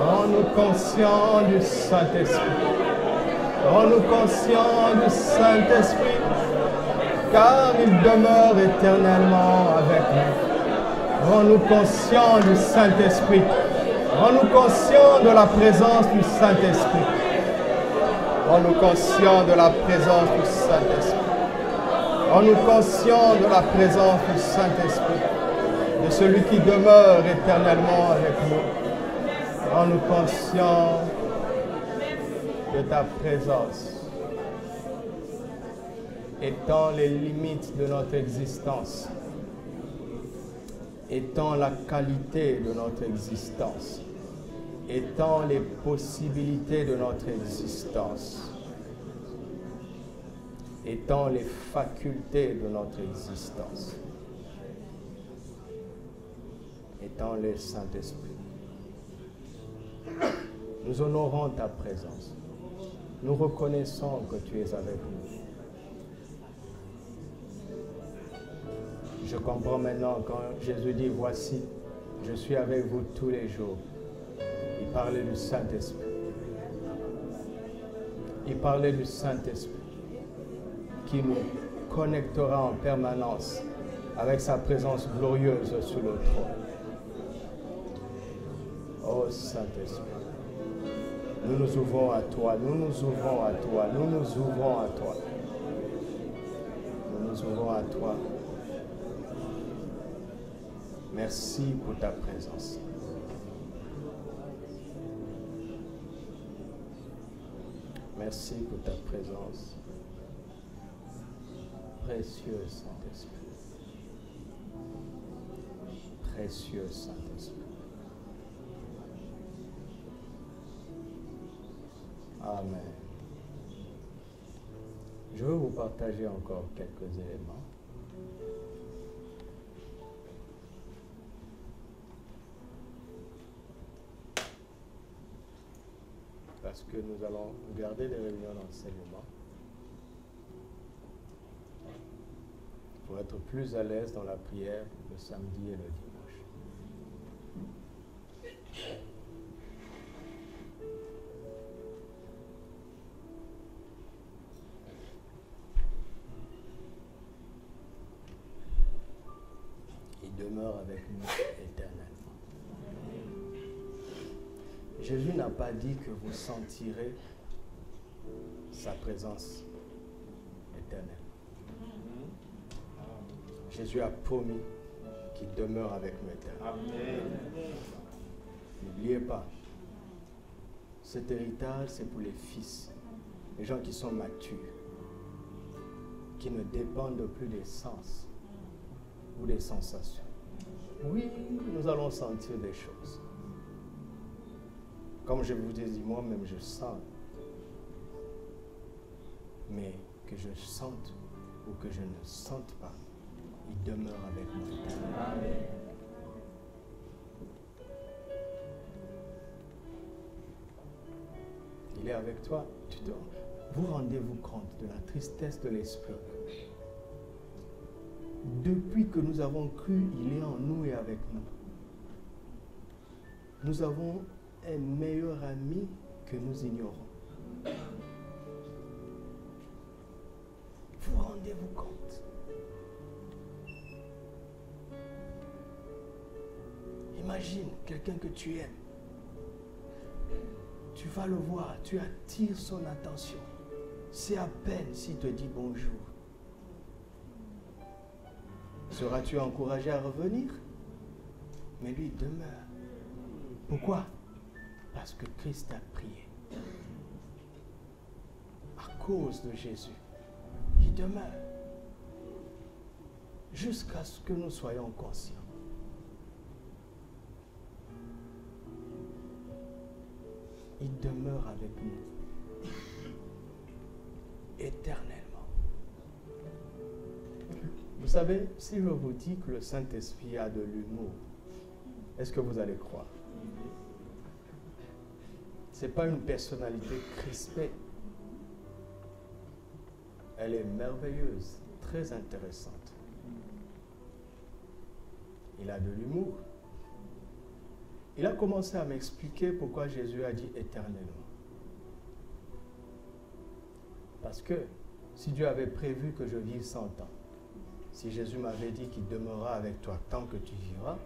Rends-nous conscients du Saint-Esprit. Rends-nous conscients du Saint-Esprit, car il demeure éternellement avec nous. Rends-nous conscients du Saint-Esprit. Rends-nous conscients de la présence du Saint-Esprit. Rends-nous conscients de la présence du Saint-Esprit. Rends-nous conscients de la présence du Saint-Esprit, de celui qui demeure éternellement avec nous. Rends-nous conscients de ta présence, étant les limites de notre existence, étant la qualité de notre existence, étant les possibilités de notre existence, étant les facultés de notre existence, étant le Saint-Esprit. Nous honorons ta présence. Nous reconnaissons que tu es avec nous. Je comprends maintenant quand Jésus dit, voici, je suis avec vous tous les jours. Il parlait du Saint-Esprit. Il parlait du Saint-Esprit qui nous connectera en permanence avec sa présence glorieuse sur le trône. Oh Saint-Esprit, nous nous ouvrons à toi, nous nous ouvrons à toi, nous nous ouvrons à toi. Nous nous ouvrons à toi. Merci pour ta présence. Merci pour ta présence. Précieux Saint-Esprit. Précieux Saint-Esprit. Amen. Je veux vous partager encore quelques éléments. Parce que nous allons garder des réunions d'enseignement pour être plus à l'aise dans la prière le samedi et le dimanche. demeure avec nous éternellement. Jésus n'a pas dit que vous sentirez sa présence éternelle. Jésus a promis qu'il demeure avec nous éternellement. N'oubliez pas, cet héritage, c'est pour les fils, les gens qui sont matures, qui ne dépendent plus des sens ou des sensations. Oui, nous allons sentir des choses. Comme je vous ai dit, moi-même, je sens. Mais que je sente ou que je ne sente pas, il demeure avec moi. Amen. Il est avec toi. Vous rendez-vous compte de la tristesse de l'esprit. Depuis que nous avons cru, il est en nous et avec nous. Nous avons un meilleur ami que nous ignorons. Vous rendez-vous compte? Imagine quelqu'un que tu aimes. Tu vas le voir, tu attires son attention. C'est à peine s'il te dit bonjour. Seras-tu encouragé à revenir? Mais lui demeure. Pourquoi? Parce que Christ a prié. À cause de Jésus, il demeure. Jusqu'à ce que nous soyons conscients. Il demeure avec nous. Éternellement. Vous savez, si je vous dis que le Saint-Esprit a de l'humour, est-ce que vous allez croire? Ce n'est pas une personnalité crispée. Elle est merveilleuse, très intéressante. Il a de l'humour. Il a commencé à m'expliquer pourquoi Jésus a dit éternellement. Parce que si Dieu avait prévu que je vive 100 ans, si Jésus m'avait dit qu'il demeurera avec toi tant que tu vivras,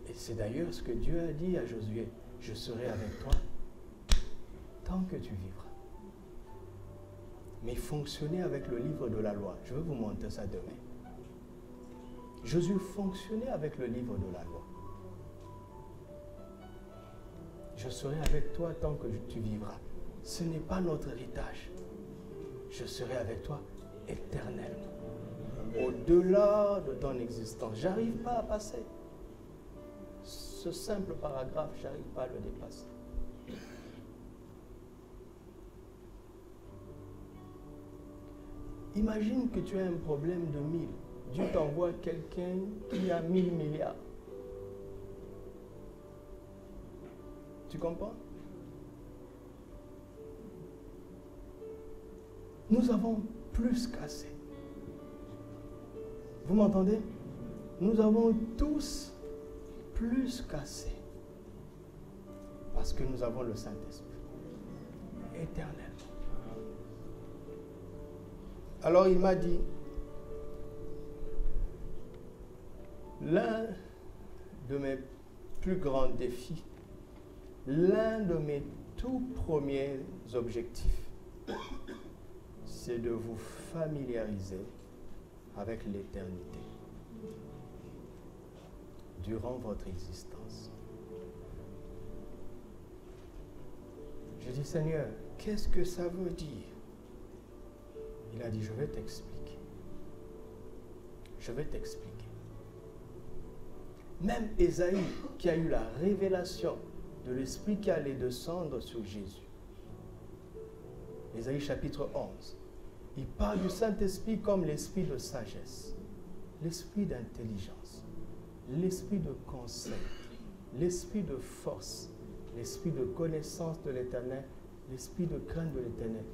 et c'est d'ailleurs ce que Dieu a dit à Josué, je serai avec toi tant que tu vivras. Mais il fonctionnait avec le livre de la loi. Je vais vous montrer ça demain. Jésus fonctionnait avec le livre de la loi. Je serai avec toi tant que tu vivras. Ce n'est pas notre héritage. Je serai avec toi éternellement. Au-delà de ton existence. Je n'arrive pas à passer. Ce simple paragraphe, je n'arrive pas à le dépasser. Imagine que tu as un problème de 1000. Dieu t'envoie quelqu'un qui a 1000 milliards. Tu comprends? Nous avons plus qu'assez. Vous m'entendez? Nous avons tous plus qu'assez. Parce que nous avons le Saint-Esprit. Éternellement. Alors il m'a dit, l'un de mes plus grands défis, l'un de mes tout premiers objectifs, c'est de vous familiariser avec l'éternité durant votre existence. Je dis, Seigneur, qu'est-ce que ça veut dire? Il a dit, je vais t'expliquer. Je vais t'expliquer. Même Ésaïe, qui a eu la révélation de l'Esprit qui allait descendre sur Jésus. Ésaïe chapitre 11. Il parle du Saint-Esprit comme l'esprit de sagesse, l'esprit d'intelligence, l'esprit de conseil, l'esprit de force, l'esprit de connaissance de l'Éternel, l'esprit de crainte de l'Éternel.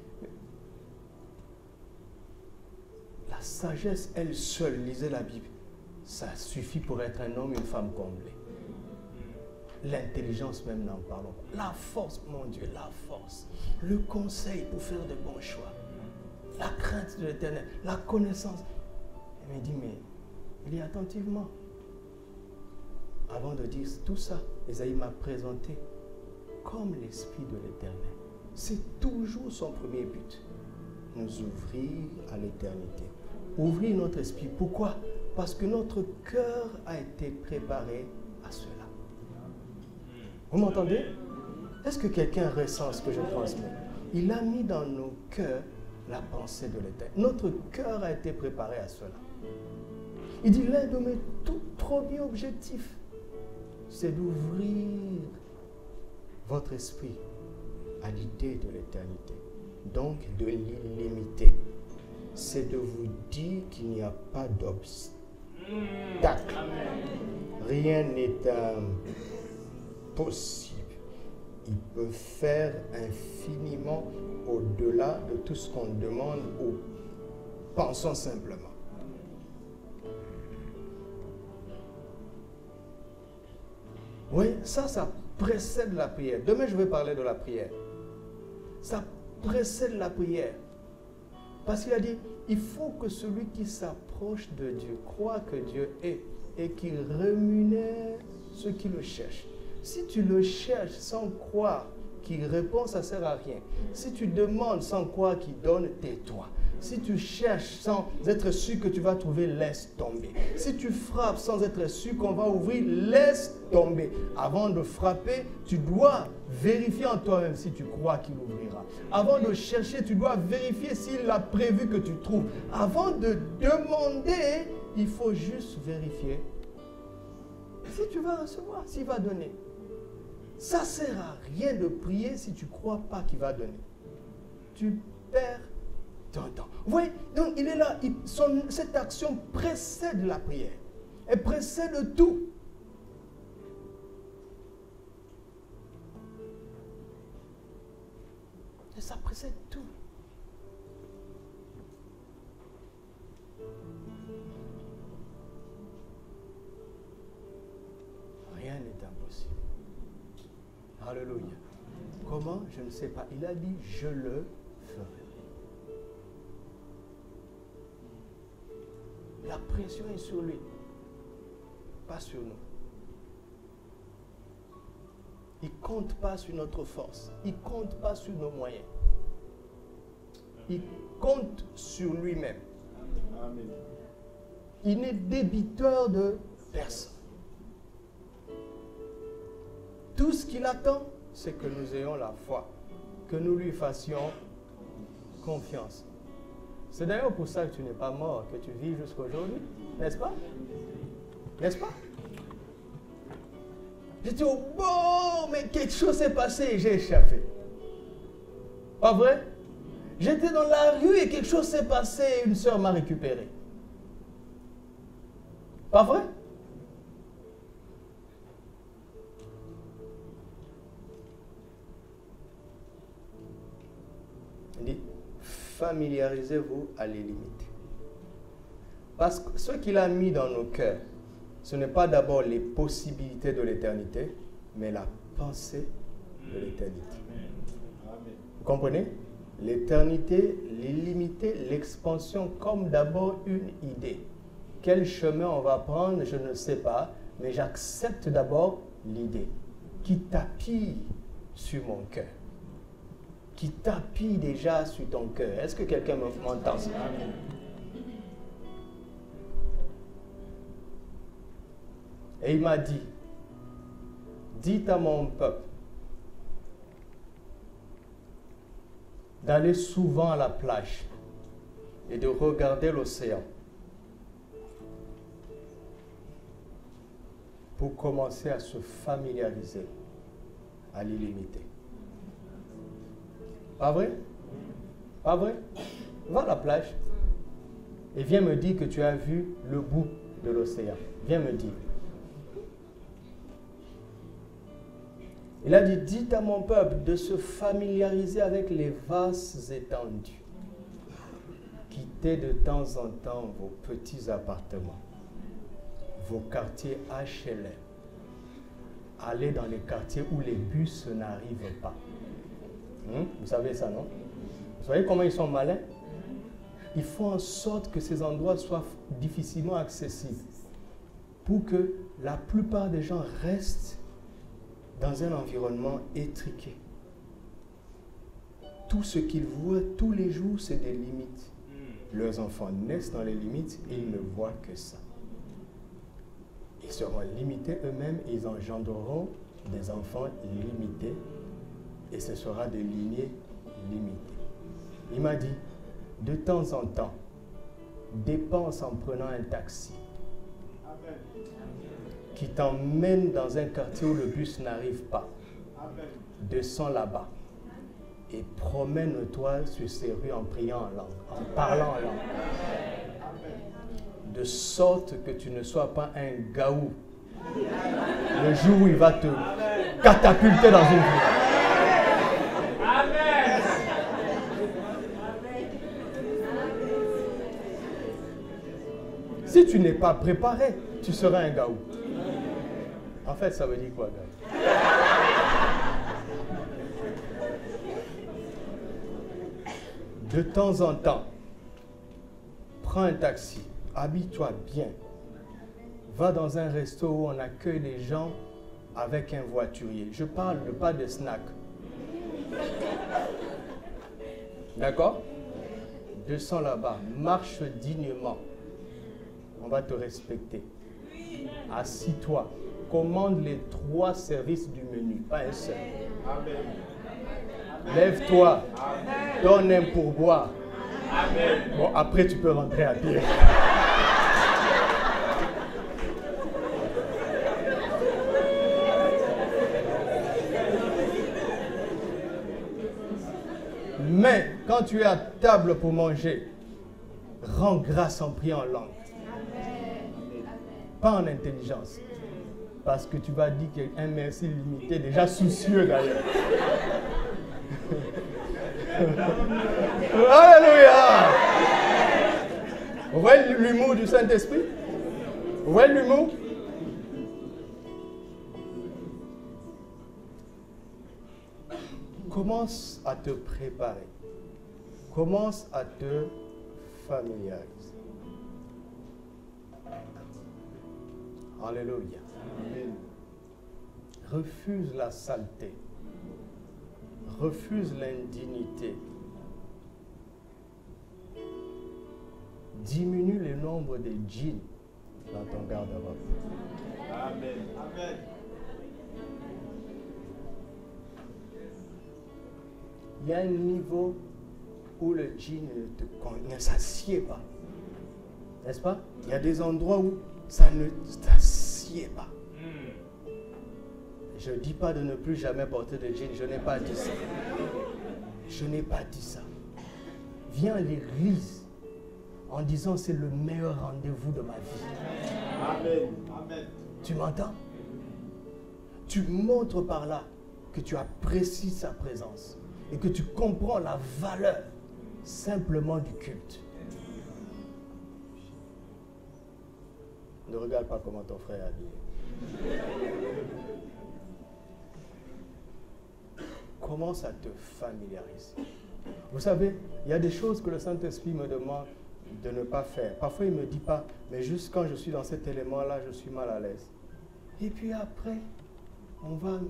La sagesse, elle seule, lisez la Bible, ça suffit pour être un homme, une femme comblée. L'intelligence même, n'en parlons pas. La force, mon Dieu, la force. Le conseil pour faire de bons choix. La crainte de l'Éternel, la connaissance. Il me dit, mais il dit attentivement. Avant de dire tout ça, Esaïe m'a présenté comme l'Esprit de l'Éternel. C'est toujours son premier but. Nous ouvrir à l'éternité. Ouvrir notre esprit. Pourquoi? Parce que notre cœur a été préparé à cela. Vous m'entendez? Est-ce que quelqu'un ressent ce que je transmets? Il a mis dans nos cœurs la pensée de l'Éternel. Notre cœur a été préparé à cela. Il dit, l'un de mes tout premiers objectifs, c'est d'ouvrir votre esprit à l'idée de l'éternité, donc de l'illimité. C'est de vous dire qu'il n'y a pas d'obstacle. Rien n'est impossible. Il peut faire infiniment au-delà de tout ce qu'on demande ou pensons simplement. Oui, ça précède la prière. Demain, je vais parler de la prière. Ça précède la prière. Parce qu'il a dit, il faut que celui qui s'approche de Dieu croit que Dieu est et qu'il rémunère ceux qui le cherchent. Si tu le cherches sans croire qu'il répond, ça ne sert à rien. Si tu demandes sans croire qu'il donne, tais-toi. Si tu cherches sans être sûr que tu vas trouver, laisse tomber. Si tu frappes sans être sûr qu'on va ouvrir, laisse tomber. Avant de frapper, tu dois vérifier en toi-même si tu crois qu'il ouvrira. Avant de chercher, tu dois vérifier s'il a prévu que tu trouves. Avant de demander, il faut juste vérifier si tu vas recevoir, s'il va donner. Ça ne sert à rien de prier si tu ne crois pas qu'il va donner. Tu perds ton temps. Vous voyez, donc il est là, cette action précède la prière. Elle précède tout. Et ça précède tout. Rien n'est impossible. Alléluia. Comment? Je ne sais pas. Il a dit, je le ferai. La pression est sur lui, pas sur nous. Il ne compte pas sur notre force. Il ne compte pas sur nos moyens. Il compte sur lui-même. Amen. Il n'est débiteur de personne. Tout ce qu'il attend, c'est que nous ayons la foi, que nous lui fassions confiance. C'est d'ailleurs pour ça que tu n'es pas mort, que tu vis jusqu'à aujourd'hui, n'est-ce pas? N'est-ce pas? J'étais au bord, mais quelque chose s'est passé et j'ai échappé. Pas vrai? J'étais dans la rue et quelque chose s'est passé et une sœur m'a récupéré. Pas vrai? Il dit, familiarisez-vous à les limites. Parce que ce qu'il a mis dans nos cœurs, ce n'est pas d'abord les possibilités de l'éternité, mais la pensée de l'éternité. Vous comprenez? L'éternité, l'illimité, l'expansion comme d'abord une idée. Quel chemin on va prendre, je ne sais pas, mais j'accepte d'abord l'idée qui tapit sur mon cœur. Qui tapit déjà sur ton cœur. Est-ce que quelqu'un m'entend? Et il m'a dit, dites à mon peuple d'aller souvent à la plage et de regarder l'océan pour commencer à se familiariser à l'illimité. Pas vrai? Pas vrai? Va à la plage et viens me dire que tu as vu le bout de l'océan. Viens me dire. Il a dit, dites à mon peuple de se familiariser avec les vastes étendues. Quittez de temps en temps vos petits appartements, vos quartiers HLM. Allez dans les quartiers où les bus n'arrivent pas. Vous savez ça, non? Vous savez comment ils sont malins? il faut en sorte que ces endroits soient difficilement accessibles pour que la plupart des gens restent dans un environnement étriqué. Tout ce qu'ils voient tous les jours, c'est des limites. Leurs enfants naissent dans les limites et ils ne voient que ça. Ils seront limités eux-mêmes et ils engendreront des enfants limités et ce sera des lignées limitées. Il m'a dit, de temps en temps, dépense en prenant un taxi qui t'emmène dans un quartier où le bus n'arrive pas. Descends là-bas et promène-toi sur ces rues en priant en langue, en parlant en langue. De sorte que tu ne sois pas un gaou le jour où il va te catapulter dans une vie. Amen. Si tu n'es pas préparé, tu seras un gaou. En fait, ça veut dire quoi, gaou? De temps en temps, prends un taxi, habille-toi bien. Va dans un resto où on accueille les gens avec un voiturier. Je parle pas de snack. D'accord? Descends là-bas, marche dignement. On va te respecter. Assis-toi. Commande les 3 services du menu, pas un seul. Amen. Lève-toi. Amen. Donne un pourboire. Amen. Bon, après tu peux rentrer à pied. Mais quand tu es à table pour manger, rends grâce en priant en langue. Pas en intelligence. Parce que tu vas dire qu'un merci limité, déjà soucieux d'ailleurs. Alléluia! Vous voyez l'humour du Saint-Esprit? Vous voyez l'humour? Commence à te préparer. Commence à te familiariser. Alléluia. Amen. Refuse la saleté. Refuse l'indignité. Diminue le nombre de djinns dans ton garde-robe. Amen. Amen. Il y a un niveau où le djinn ne s'assied pas. N'est-ce pas? Il y a des endroits où ça ne s'assied pas. Je ne dis pas de ne plus jamais porter de djinn. Je n'ai pas dit ça. Je n'ai pas dit ça. Viens à l'église en disant c'est le meilleur rendez-vous de ma vie. Amen. Amen. Tu m'entends? Tu montres par là que tu apprécies sa présence et que tu comprends la valeur simplement du culte. Ne regarde pas comment ton frère est habillé. Commence à te familiariser. Vous savez, il y a des choses que le Saint-Esprit me demande de ne pas faire. Parfois, il ne me dit pas, mais juste quand je suis dans cet élément-là, je suis mal à l'aise. Et puis après, on va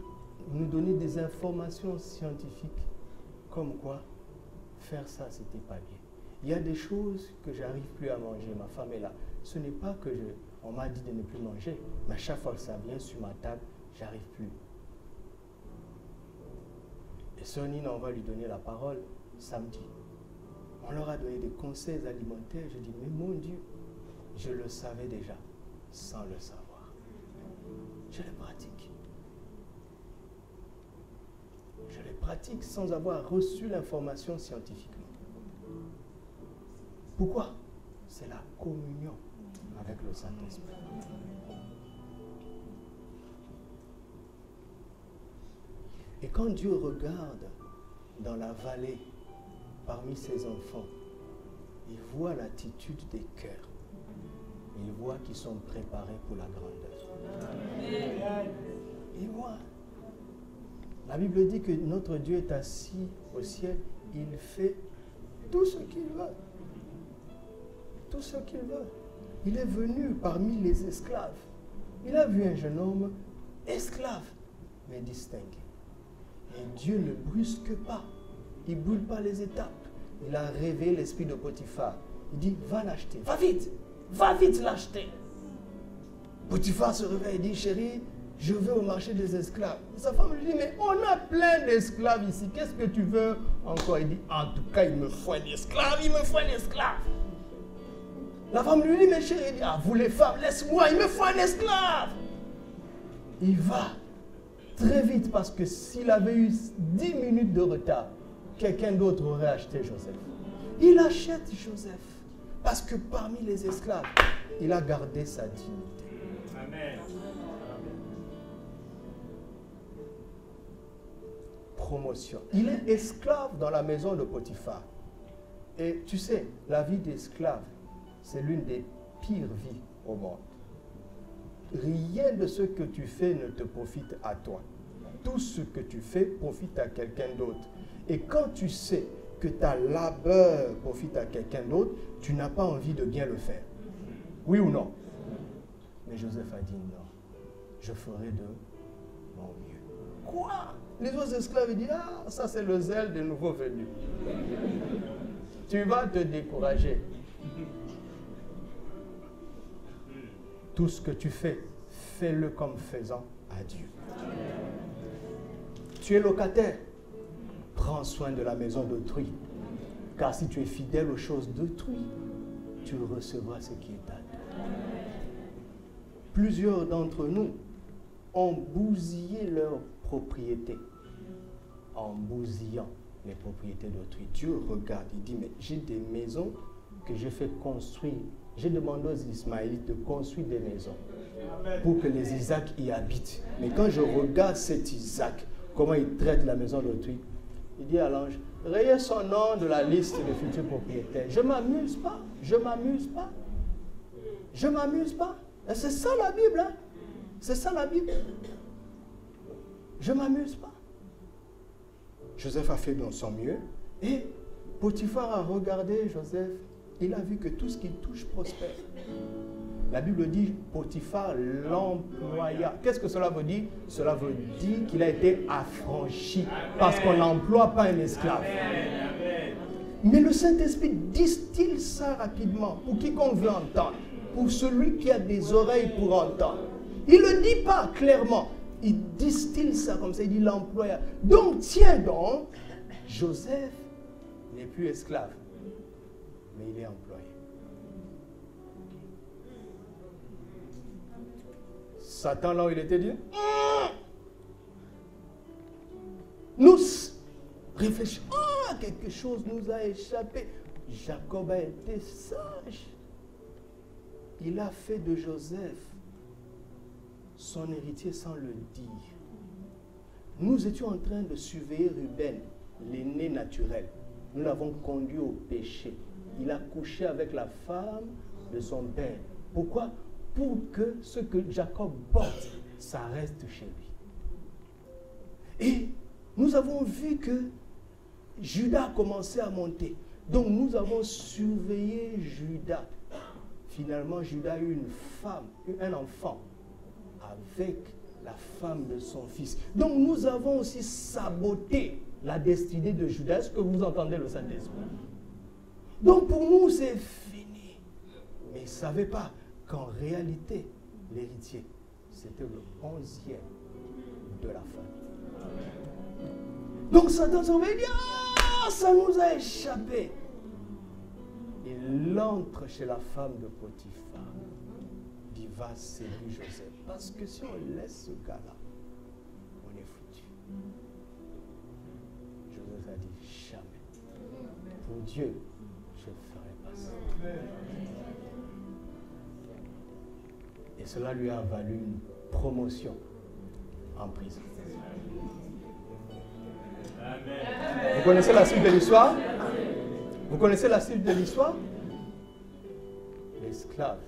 nous donner des informations scientifiques, comme quoi faire ça, c'était pas bien. Il y a des choses que j'arrive plus à manger, ma femme est là. Ce n'est pas que on m'a dit de ne plus manger, mais à chaque fois que ça vient sur ma table, j'arrive plus. Et Sœur Nina, on va lui donner la parole samedi. On leur a donné des conseils alimentaires. Je dis, mais mon Dieu, je le savais déjà, sans le savoir. Je les pratique. Je les pratique sans avoir reçu l'information scientifiquement. Pourquoi? C'est la communion avec le Saint-Esprit. Et quand Dieu regarde dans la vallée parmi ses enfants, il voit l'attitude des cœurs. Il voit qu'ils sont préparés pour la grandeur. Il voit. La Bible dit que notre Dieu est assis au ciel. Il fait tout ce qu'il veut. tout ce qu'il veut. Il est venu parmi les esclaves. Il a vu un jeune homme esclave, mais distingué. Et Dieu ne brusque pas. Il ne brûle pas les étapes. Il a réveillé l'esprit de Potiphar. Il dit, va l'acheter. Va vite l'acheter. Potiphar se réveille et dit, chérie, je vais au marché des esclaves. Et sa femme lui dit, mais on a plein d'esclaves ici. Qu'est-ce que tu veux encore? Il dit, en tout cas, il me faut un esclave. La femme lui dit, mais chérie, il dit, ah, vous les femmes, laisse-moi, il me faut un esclave. Il va très vite parce que s'il avait eu 10 minutes de retard, quelqu'un d'autre aurait acheté Joseph. Il achète Joseph parce que parmi les esclaves, il a gardé sa dignité. Amen. Promotion. Il est esclave dans la maison de Potiphar. Et tu sais, la vie d'esclave, c'est l'une des pires vies au monde. Rien de ce que tu fais ne te profite à toi. Tout ce que tu fais profite à quelqu'un d'autre. Et quand tu sais que ta labeur profite à quelqu'un d'autre, tu n'as pas envie de bien le faire. Oui ou non? Mais Joseph a dit non. Je ferai de mon mieux. Quoi? Les autres esclaves disent, ah, ça c'est le zèle des nouveaux venus. Tu vas te décourager. Tout ce que tu fais, fais-le comme faisant à Dieu. Tu es locataire, prends soin de la maison d'autrui. Car si tu es fidèle aux choses d'autrui, tu recevras ce qui est à toi. Plusieurs d'entre nous ont bousillé leurs propriétés en bousillant les propriétés d'autrui. Dieu regarde, il dit, mais j'ai des maisons que j'ai fait construire. J'ai demandé aux Ismaélites de construire des maisons pour que les Isaac y habitent. Mais quand je regarde cet Isaac, comment il traite la maison d'autrui, il dit à l'ange, rayez son nom de la liste des futurs propriétaires. Je ne m'amuse pas. Et c'est ça la Bible. Hein? C'est ça la Bible. Je ne m'amuse pas. Joseph a fait de son mieux. Et Potiphar a regardé Joseph. Il a vu que tout ce qu'il touche prospère. La Bible dit, Potiphar l'employa. Qu'est-ce que cela veut dire? Cela veut dire qu'il a été affranchi parce qu'on n'emploie pas un esclave. Mais le Saint-Esprit distille ça rapidement pour quiconque veut entendre, pour celui qui a des oreilles pour entendre. Il ne le dit pas clairement, il distille ça comme ça, il dit l'employa. Donc tiens donc, Joseph n'est plus esclave, mais il est employé. Satan, là où il était dit, nous réfléchissons, quelque chose nous a échappé. Jacob a été sage. Il a fait de Joseph son héritier sans le dire. Nous étions en train de surveiller Ruben, l'aîné naturel. Nous l'avons conduit au péché. Il a couché avec la femme de son père. Pourquoi? Pour que ce que Jacob porte, ça reste chez lui. Et nous avons vu que Judas a commencé à monter. Donc nous avons surveillé Judas. Finalement, Judas a eu une femme, un enfant, avec la femme de son fils. Donc nous avons aussi saboté la destinée de Judas. Est-ce que vous entendez le Saint-Esprit? Donc pour nous, c'est fini. Mais ils ne savaient pas qu'en réalité, l'héritier, c'était le 11e de la famille. Donc Satan s'en va et dit, ça nous a échappé. Il entre chez la femme de Potiphar. Il va séduire Joseph. Parce que si on laisse ce gars-là, on est foutu. Joseph a dit, jamais. Pour Dieu, je ne ferai pas ça. Et cela lui a valu une promotion en prison. Amen. Vous connaissez la suite de l'histoire? Vous connaissez la suite de l'histoire? L'esclave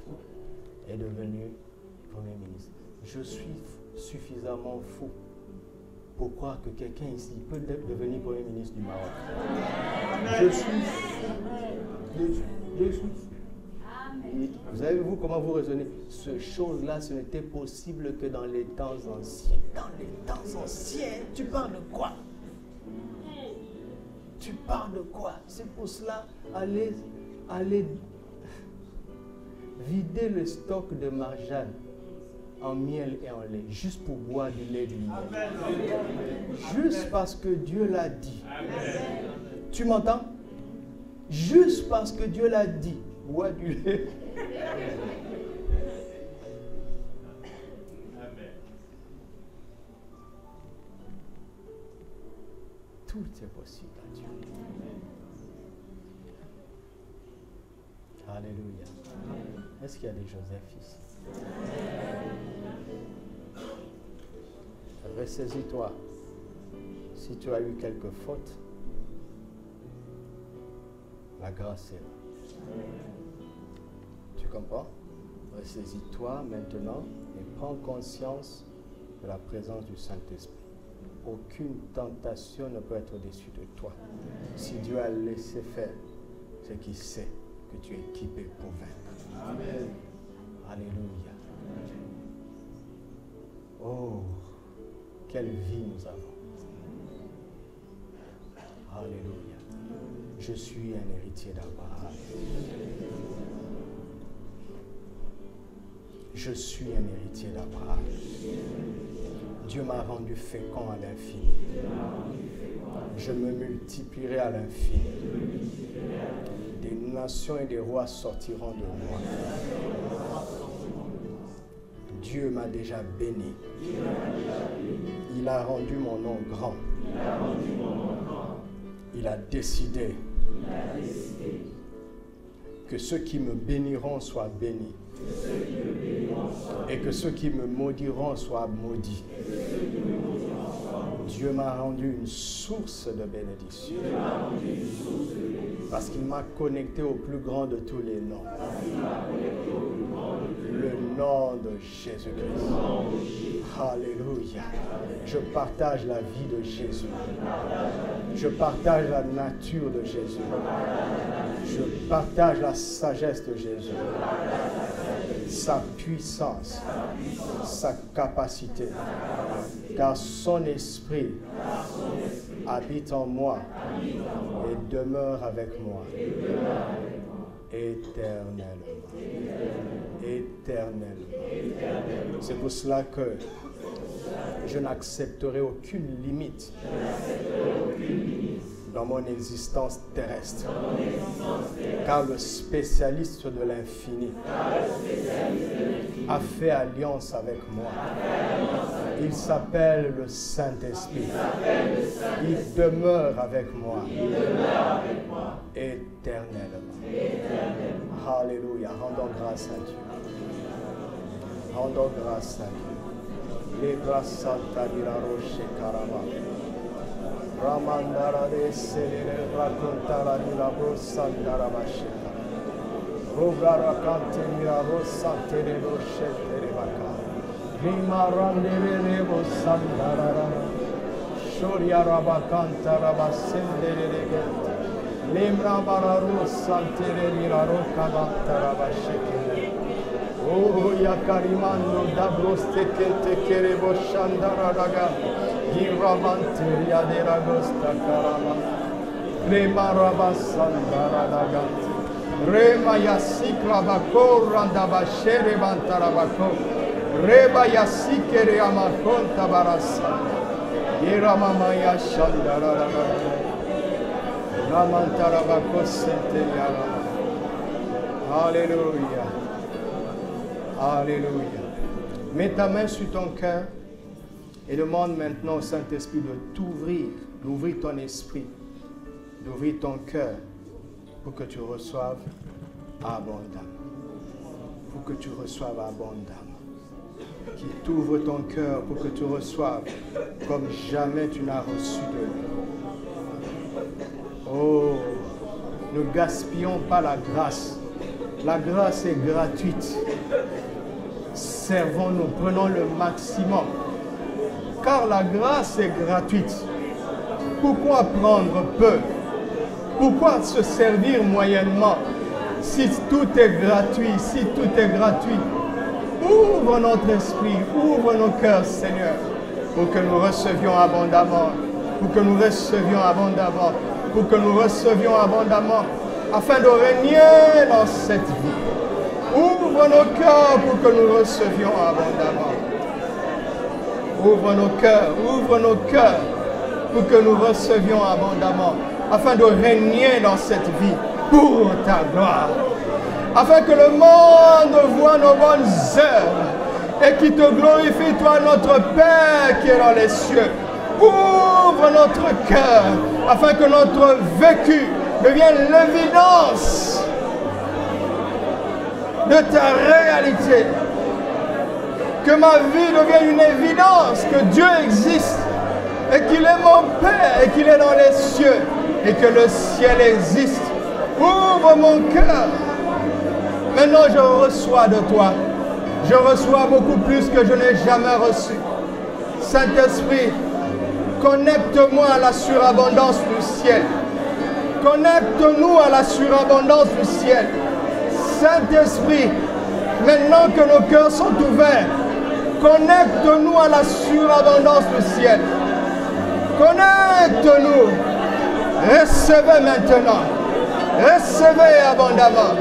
est devenu Premier ministre. Je suis suffisamment fou pour croire que quelqu'un ici peut devenir Premier ministre du Maroc. Je suis fou. Je suis fou. Vous avez vu comment vous raisonnez? Ce chose-là, ce n'était possible que dans les temps anciens. Dans les temps anciens, tu parles de quoi? Tu parles de quoi? C'est pour cela, allez vider le stock de marjane en miel et en lait, juste pour boire du lait du miel. Juste parce que Dieu l'a dit. Amen. Tu m'entends? Juste parce que Dieu l'a dit, bois du lait. Amen. Tout est possible à Dieu. Alléluia. Est-ce qu'il y a des Joseph ici? Ressaisis-toi. Si tu as eu quelques fautes, la grâce est là. Tu comprends? Ressaisis-toi maintenant et prends conscience de la présence du Saint-Esprit. Aucune tentation ne peut être au-dessus de toi. Si Dieu a laissé faire, c'est qu'il sait que tu es équipé pour vaincre. Amen. Alléluia. Oh, quelle vie nous avons. Alléluia. Je suis un héritier d'Abraham. Je suis un héritier d'Abraham. Dieu m'a rendu fécond à l'infini. Je me multiplierai à l'infini. Des nations et des rois sortiront de moi. Dieu m'a déjà béni. Il a rendu mon nom grand. Il a décidé que ceux qui me béniront soient bénis et que ceux qui me maudiront soient maudits. Dieu m'a rendu une source de bénédiction parce qu'il m'a connecté au plus grand de tous les noms. Le nom de Jésus-Christ. Alléluia. Je partage la vie de Jésus. Je partage la nature de Jésus. Je partage la sagesse de Jésus. Sa puissance, sa capacité. Car son esprit habite en moi et demeure avec moi éternellement. Éternellement. C'est pour cela que je n'accepterai aucune limite dans mon existence terrestre. Car le spécialiste de l'infini a fait alliance avec moi. Il s'appelle le Saint-Esprit. Il demeure avec moi éternellement. Alléluia. Rendons grâce à Dieu. Rendons grâce à Dieu. Les grâces Santa di la Roche Carava. Ramandara de Selere raccontara di la Rossa Andaravasheka. Rogara cante mira Rossa Terero Sheterevaka. Rima randere revo Sandarara. Shoria Rabacanta Rabasendere Regente. Lembra Bararu Santere mira Rocca Dantaravasheke. Oh, Yakarimando Dabroste Kente Kerebo Shandara Raga. Giramanteria de Ragosta Karama. Rema Rabasandara Ragante. Rema Yasikra Bako Randabashere Bantarabako. Reba Yasikere Amakonta Barasa. Yeramamaya Shandara Raga. Ramantarabako Senteriara. Alléluia. Alléluia. Mets ta main sur ton cœur et demande maintenant au Saint-Esprit de t'ouvrir, d'ouvrir ton esprit, d'ouvrir ton cœur pour que tu reçoives abondamment. Pour que tu reçoives abondamment. Qu'il t'ouvre ton cœur pour que tu reçoives comme jamais tu n'as reçu de lui. Oh, ne gaspillons pas la grâce. La grâce est gratuite. Servons-nous, prenons le maximum. Car la grâce est gratuite. Pourquoi prendre peu? Pourquoi se servir moyennement? Si tout est gratuit, si tout est gratuit, ouvre notre esprit, ouvre nos cœurs, Seigneur, pour que nous recevions abondamment, pour que nous recevions abondamment, pour que nous recevions abondamment, afin de régner dans cette vie. Ouvre nos cœurs pour que nous recevions abondamment. Ouvre nos cœurs pour que nous recevions abondamment, afin de régner dans cette vie pour ta gloire. Afin que le monde voit nos bonnes œuvres et qu'il te glorifie, toi, notre Père qui est dans les cieux. Ouvre notre cœur afin que notre vécu devienne l'évidence de ta réalité. Que ma vie devienne une évidence que Dieu existe et qu'il est mon Père et qu'il est dans les cieux et que le ciel existe. Ouvre mon cœur. Maintenant, je reçois de toi. Je reçois beaucoup plus que je n'ai jamais reçu. Saint-Esprit, connecte-moi à la surabondance du ciel. Connecte-nous à la surabondance du ciel. Saint-Esprit, maintenant que nos cœurs sont ouverts, connecte-nous à la surabondance du ciel. Connecte-nous. Recevez maintenant. Recevez abondamment.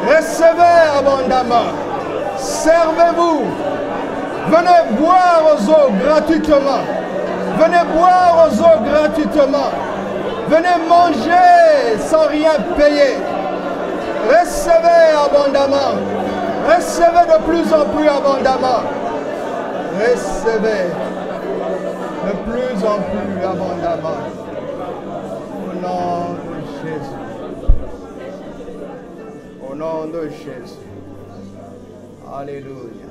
Recevez abondamment. Servez-vous. Venez boire aux eaux gratuitement. Venez boire aux eaux gratuitement. Venez manger sans rien payer. Recevez abondamment. Recevez de plus en plus abondamment. Recevez de plus en plus abondamment. Au nom de Jésus. Au nom de Jésus. Alléluia.